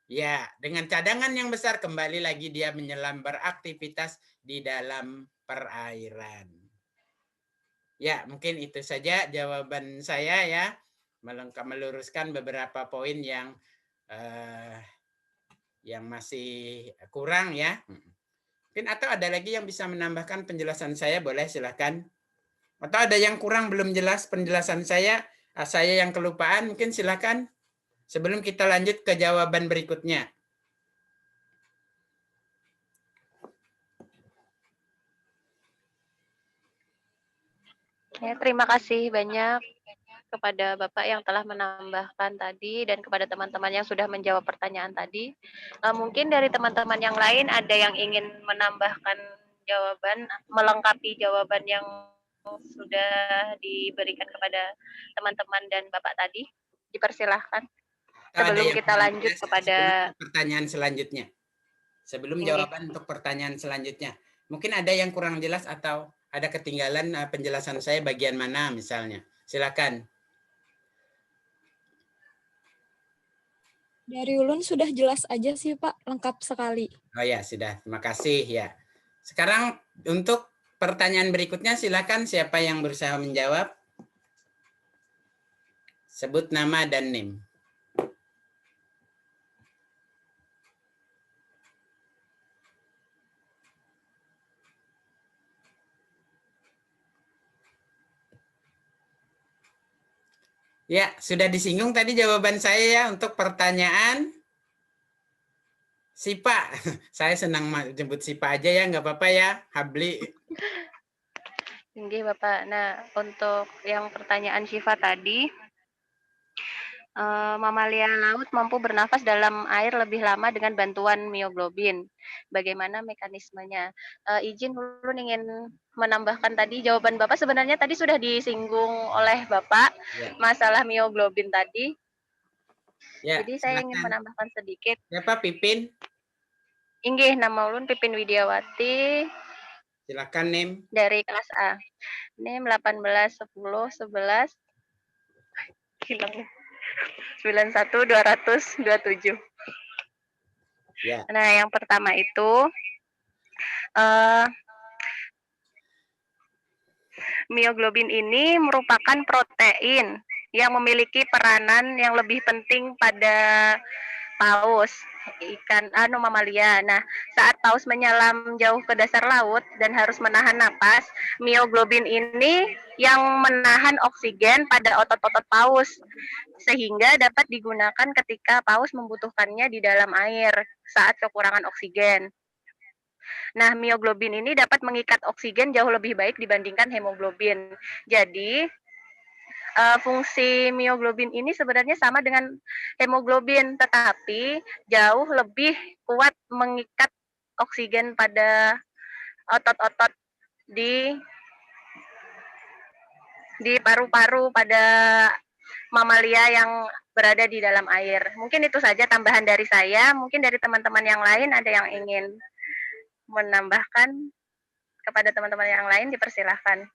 Ya, dengan cadangan yang besar kembali lagi dia menyelam beraktivitas di dalam perairan. Ya, mungkin itu saja jawaban saya ya, meluruskan beberapa poin yang masih kurang ya. Mungkin atau ada lagi yang bisa menambahkan penjelasan saya, boleh silakan. Atau ada yang kurang belum jelas penjelasan saya yang kelupaan, mungkin silakan sebelum kita lanjut ke jawaban berikutnya. Ya, terima kasih banyak kepada Bapak yang telah menambahkan tadi dan kepada teman-teman yang sudah menjawab pertanyaan tadi. Mungkin dari teman-teman yang lain ada yang ingin menambahkan jawaban, melengkapi jawaban yang sudah diberikan kepada teman-teman dan Bapak tadi. Dipersilahkan. Sebelum kita lanjut kepada pertanyaan selanjutnya. Sebelum jawaban untuk pertanyaan selanjutnya. Mungkin ada yang kurang jelas atau ada ketinggalan penjelasan saya bagian mana misalnya. Silakan. Dari Ulun sudah jelas aja sih Pak, lengkap sekali. Oh ya, sudah. Terima kasih ya. Sekarang untuk pertanyaan berikutnya silakan siapa yang berusaha menjawab. Sebut nama dan NIM. Ya, sudah disinggung tadi jawaban saya ya untuk pertanyaan Sipa. Saya senang jemput Sipa aja ya, nggak apa-apa ya, Habli. Tinggi Bapak. Nah, untuk yang pertanyaan Syifa tadi, mamalia laut mampu bernafas dalam air lebih lama dengan bantuan mioglobin. Bagaimana mekanismenya? Izin Ulun ingin menambahkan tadi jawaban Bapak sebenarnya tadi sudah disinggung oleh Bapak masalah mioglobin tadi. Ya, jadi saya ingin menambahkan sedikit. Siapa Pipin? Inggih, nama Ulun Pipin Widiawati. Silakan NIM. Dari kelas A. NIM 181011. Hilang. 91227. Ya. Nah, yang pertama itu mioglobin ini merupakan protein yang memiliki peranan yang lebih penting pada paus, ikan mamalia. Nah, saat paus menyelam jauh ke dasar laut dan harus menahan napas, mioglobin ini yang menahan oksigen pada otot-otot paus sehingga dapat digunakan ketika paus membutuhkannya di dalam air saat kekurangan oksigen. Nah, mioglobin ini dapat mengikat oksigen jauh lebih baik dibandingkan hemoglobin. Jadi, fungsi mioglobin ini sebenarnya sama dengan hemoglobin, tetapi jauh lebih kuat mengikat oksigen pada otot-otot di paru-paru pada mamalia yang berada di dalam air. Mungkin itu saja tambahan dari saya. Mungkin dari teman-teman yang lain ada yang ingin menambahkan kepada teman-teman yang lain, dipersilahkan.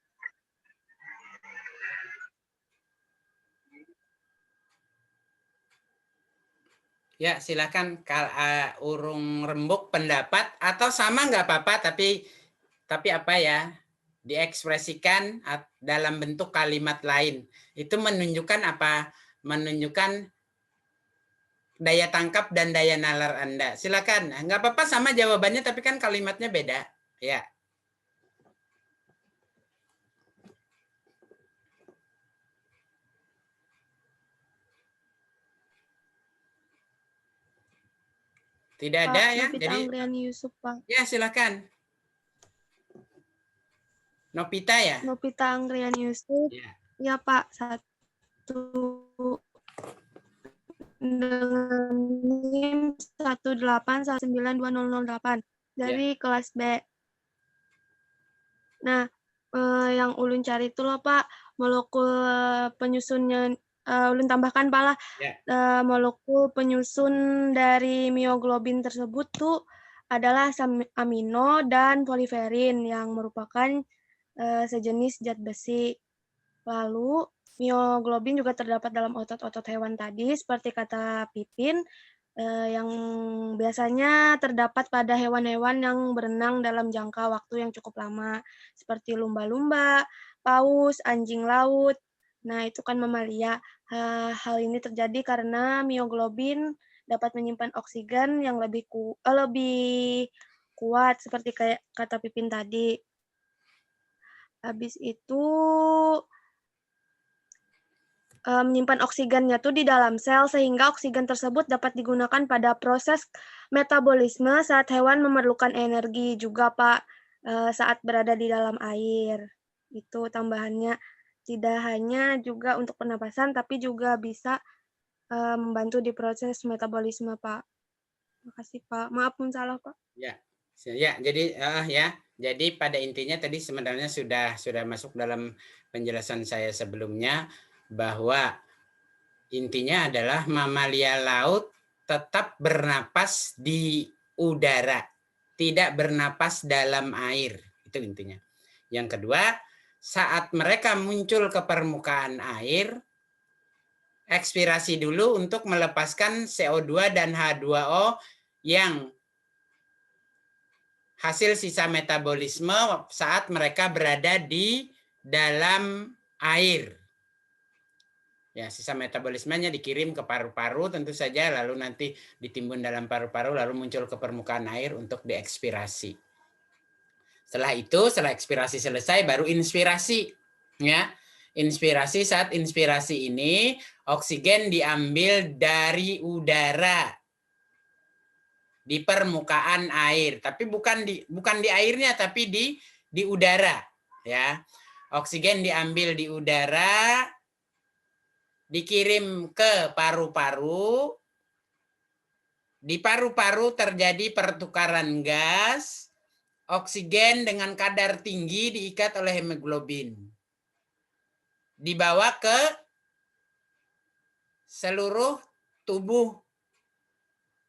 Ya, silakan urung rembuk pendapat atau sama nggak apa-apa, tapi apa ya, diekspresikan dalam bentuk kalimat lain. Itu menunjukkan apa? Menunjukkan daya tangkap dan daya nalar Anda. Silakan. Nggak apa-apa sama jawabannya, tapi kan kalimatnya beda. Ya. Tidak ada ya. Novita Anggriani Yusuf, Pak. Ya, silakan. Novita ya? Novita Anggriani Yusuf. Ya, Pak. 1 dengan NIM 1819208 dari kelas B. Nah, yang Ulun cari itu loh, Pak, molekul penyusunnya, Ulun tambahkan, Pak lah, molekul penyusun dari mioglobin tersebut tuh adalah amino dan poliferin yang merupakan sejenis zat besi. Lalu, mioglobin juga terdapat dalam otot-otot hewan tadi, seperti kata Pipin, yang biasanya terdapat pada hewan-hewan yang berenang dalam jangka waktu yang cukup lama, seperti lumba-lumba, paus, anjing laut. Nah, itu kan mamalia. Hal ini terjadi karena mioglobin dapat menyimpan oksigen yang lebih kuat, seperti kayak kata Pipin tadi. Habis itu menyimpan oksigennya tuh di dalam sel sehingga oksigen tersebut dapat digunakan pada proses metabolisme saat hewan memerlukan energi juga Pak saat berada di dalam air. Itu tambahannya tidak hanya juga untuk pernapasan tapi juga bisa membantu di proses metabolisme Pak. Terima kasih Pak. Maaf pun salah Pak. Ya, jadi pada intinya tadi sebenarnya sudah masuk dalam penjelasan saya sebelumnya bahwa intinya adalah mamalia laut tetap bernapas di udara, tidak bernapas dalam air. Itu intinya. Yang kedua, saat mereka muncul ke permukaan air, ekspirasi dulu untuk melepaskan CO2 dan H2O yang hasil sisa metabolisme saat mereka berada di dalam air. Ya, sisa metabolismenya dikirim ke paru-paru tentu saja, lalu nanti ditimbun dalam paru-paru, lalu muncul ke permukaan air untuk diekspirasi. Setelah itu, setelah ekspirasi selesai, baru inspirasi. Ya, inspirasi, saat inspirasi ini, oksigen diambil dari udara di permukaan air, tapi bukan di airnya, tapi di udara. Ya, oksigen diambil di udara, dikirim ke paru-paru, di paru-paru terjadi pertukaran gas, oksigen dengan kadar tinggi diikat oleh hemoglobin, dibawa ke seluruh tubuh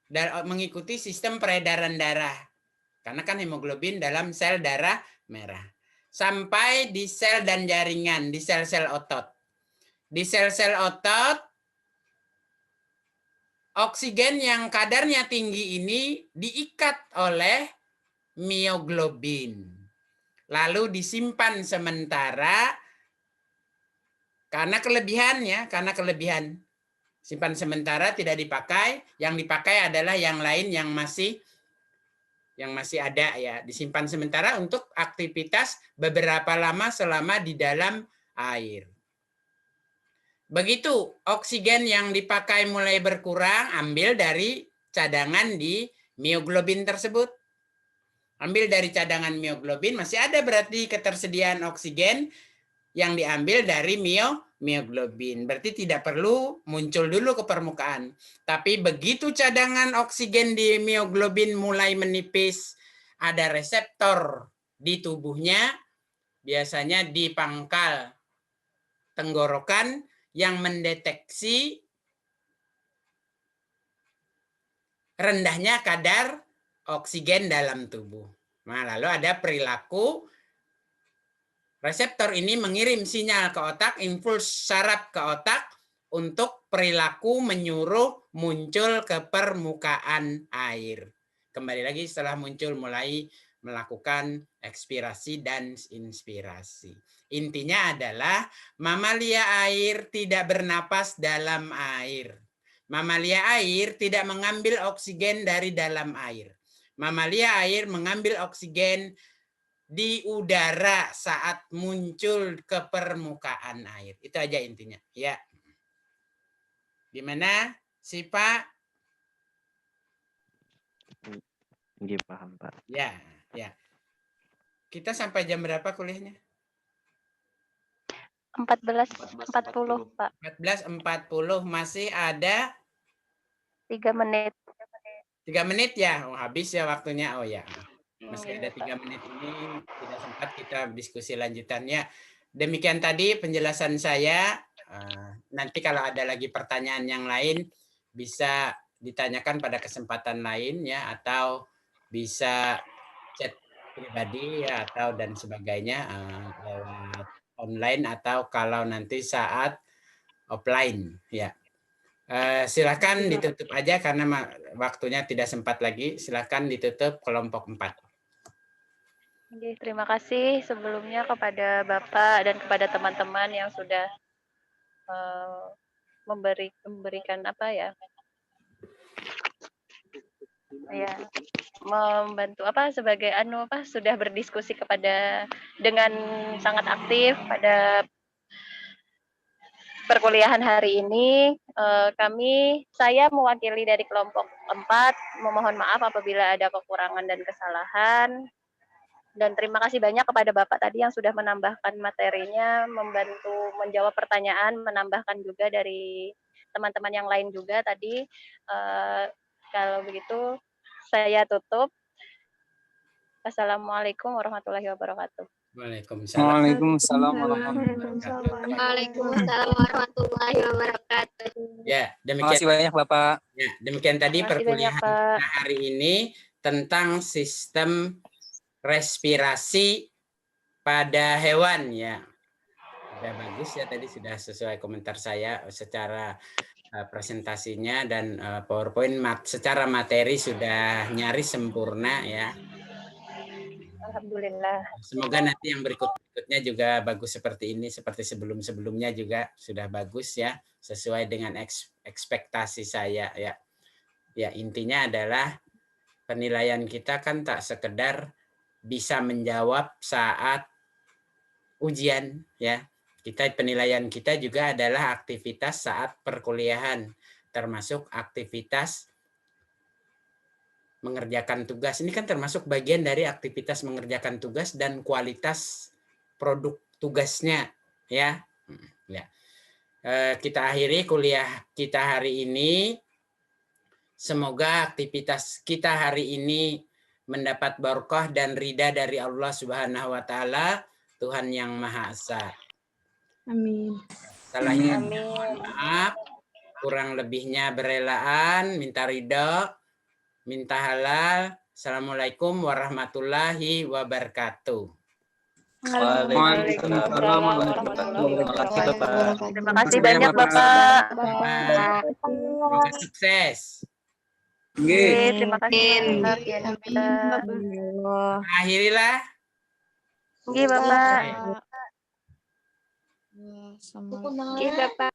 dan mengikuti sistem peredaran darah, karena kan hemoglobin dalam sel darah merah, sampai di sel dan jaringan, di sel-sel otot. Di sel-sel otot, oksigen yang kadarnya tinggi ini diikat oleh mioglobin. Lalu disimpan sementara karena kelebihan. Simpan sementara tidak dipakai, yang dipakai adalah yang lain yang masih ada ya. Disimpan sementara untuk aktivitas beberapa lama selama di dalam air. Begitu oksigen yang dipakai mulai berkurang, ambil dari cadangan di mioglobin tersebut. Ambil dari cadangan mioglobin, masih ada berarti ketersediaan oksigen yang diambil dari mioglobin. Berarti tidak perlu muncul dulu ke permukaan. Tapi begitu cadangan oksigen di mioglobin mulai menipis, ada reseptor di tubuhnya, biasanya di pangkal tenggorokan, yang mendeteksi rendahnya kadar oksigen dalam tubuh. Nah, lalu ada perilaku reseptor ini mengirim sinyal ke otak, impuls saraf ke otak untuk perilaku menyuruh muncul ke permukaan air. Kembali lagi setelah muncul mulai melakukan ekspirasi dan inspirasi. Intinya adalah mamalia air tidak bernapas dalam air. Mamalia air tidak mengambil oksigen dari dalam air. Mamalia air mengambil oksigen di udara saat muncul ke permukaan air. Itu aja intinya. Ya. Gimana sih Pak? Iya, paham Pak. Ya. Kita sampai jam berapa kuliahnya? 14.40 Pak. 14.40, masih ada 3 menit. 3 menit ya? Oh, habis ya waktunya. Oh ya. Masih Iya, ada 3 menit ini, tidak sempat kita diskusi lanjutannya. Demikian tadi penjelasan saya. Nanti kalau ada lagi pertanyaan yang lain, bisa ditanyakan pada kesempatan lain ya, atau bisa chat pribadi ya, atau dan sebagainya lewat online, atau kalau nanti saat offline ya. Silakan ditutup aja karena waktunya tidak sempat lagi. Silakan ditutup kelompok 4. Oke, terima kasih sebelumnya kepada Bapak dan kepada teman-teman yang sudah memberikan apa ya? Ya, membantu sebagai sudah berdiskusi dengan sangat aktif pada perkuliahan hari ini. Saya mewakili dari kelompok 4 memohon maaf apabila ada kekurangan dan kesalahan. Dan terima kasih banyak kepada Bapak tadi yang sudah menambahkan materinya, membantu menjawab pertanyaan, menambahkan juga dari teman-teman yang lain juga tadi. Kalau begitu, saya tutup. Assalamualaikum warahmatullahi wabarakatuh. Waalaikumsalam. Waalaikumsalam warahmatullahi wabarakatuh. Waalaikumsalam warahmatullahi wabarakatuh. Ya, Terima kasih banyak Bapak. Ya, demikian tadi Terima kasih perkuliahan banyak, Pak. kita hari ini tentang sistem respirasi pada hewan ya. Sudah bagus ya, tadi sudah sesuai komentar saya secara presentasinya, dan PowerPoint secara materi sudah nyaris sempurna ya. Alhamdulillah. Semoga nanti yang berikutnya juga bagus seperti ini, seperti sebelum-sebelumnya juga sudah bagus ya, sesuai dengan ekspektasi saya ya. Ya, intinya adalah penilaian kita kan tak sekedar bisa menjawab saat ujian ya. Penilaian kita juga adalah aktivitas saat perkuliahan, termasuk aktivitas mengerjakan tugas. Ini kan termasuk bagian dari aktivitas mengerjakan tugas dan kualitas produk tugasnya ya. Ya. Kita akhiri kuliah kita hari ini. Semoga aktivitas kita hari ini mendapat berkah dan ridha dari Allah Subhanahu wa taala, Tuhan yang Maha Esa. Amin. Salahnya maaf, kurang lebihnya berelaan, minta ridha, minta halal. Assalamualaikum warahmatullahi wabarakatuh. Waalaikumsalam warahmatullahi wabarakatuh. Terima kasih banyak Bapak. Semoga sukses. Terima kasih. Akhirilah. Bapak. Oke, Bapak.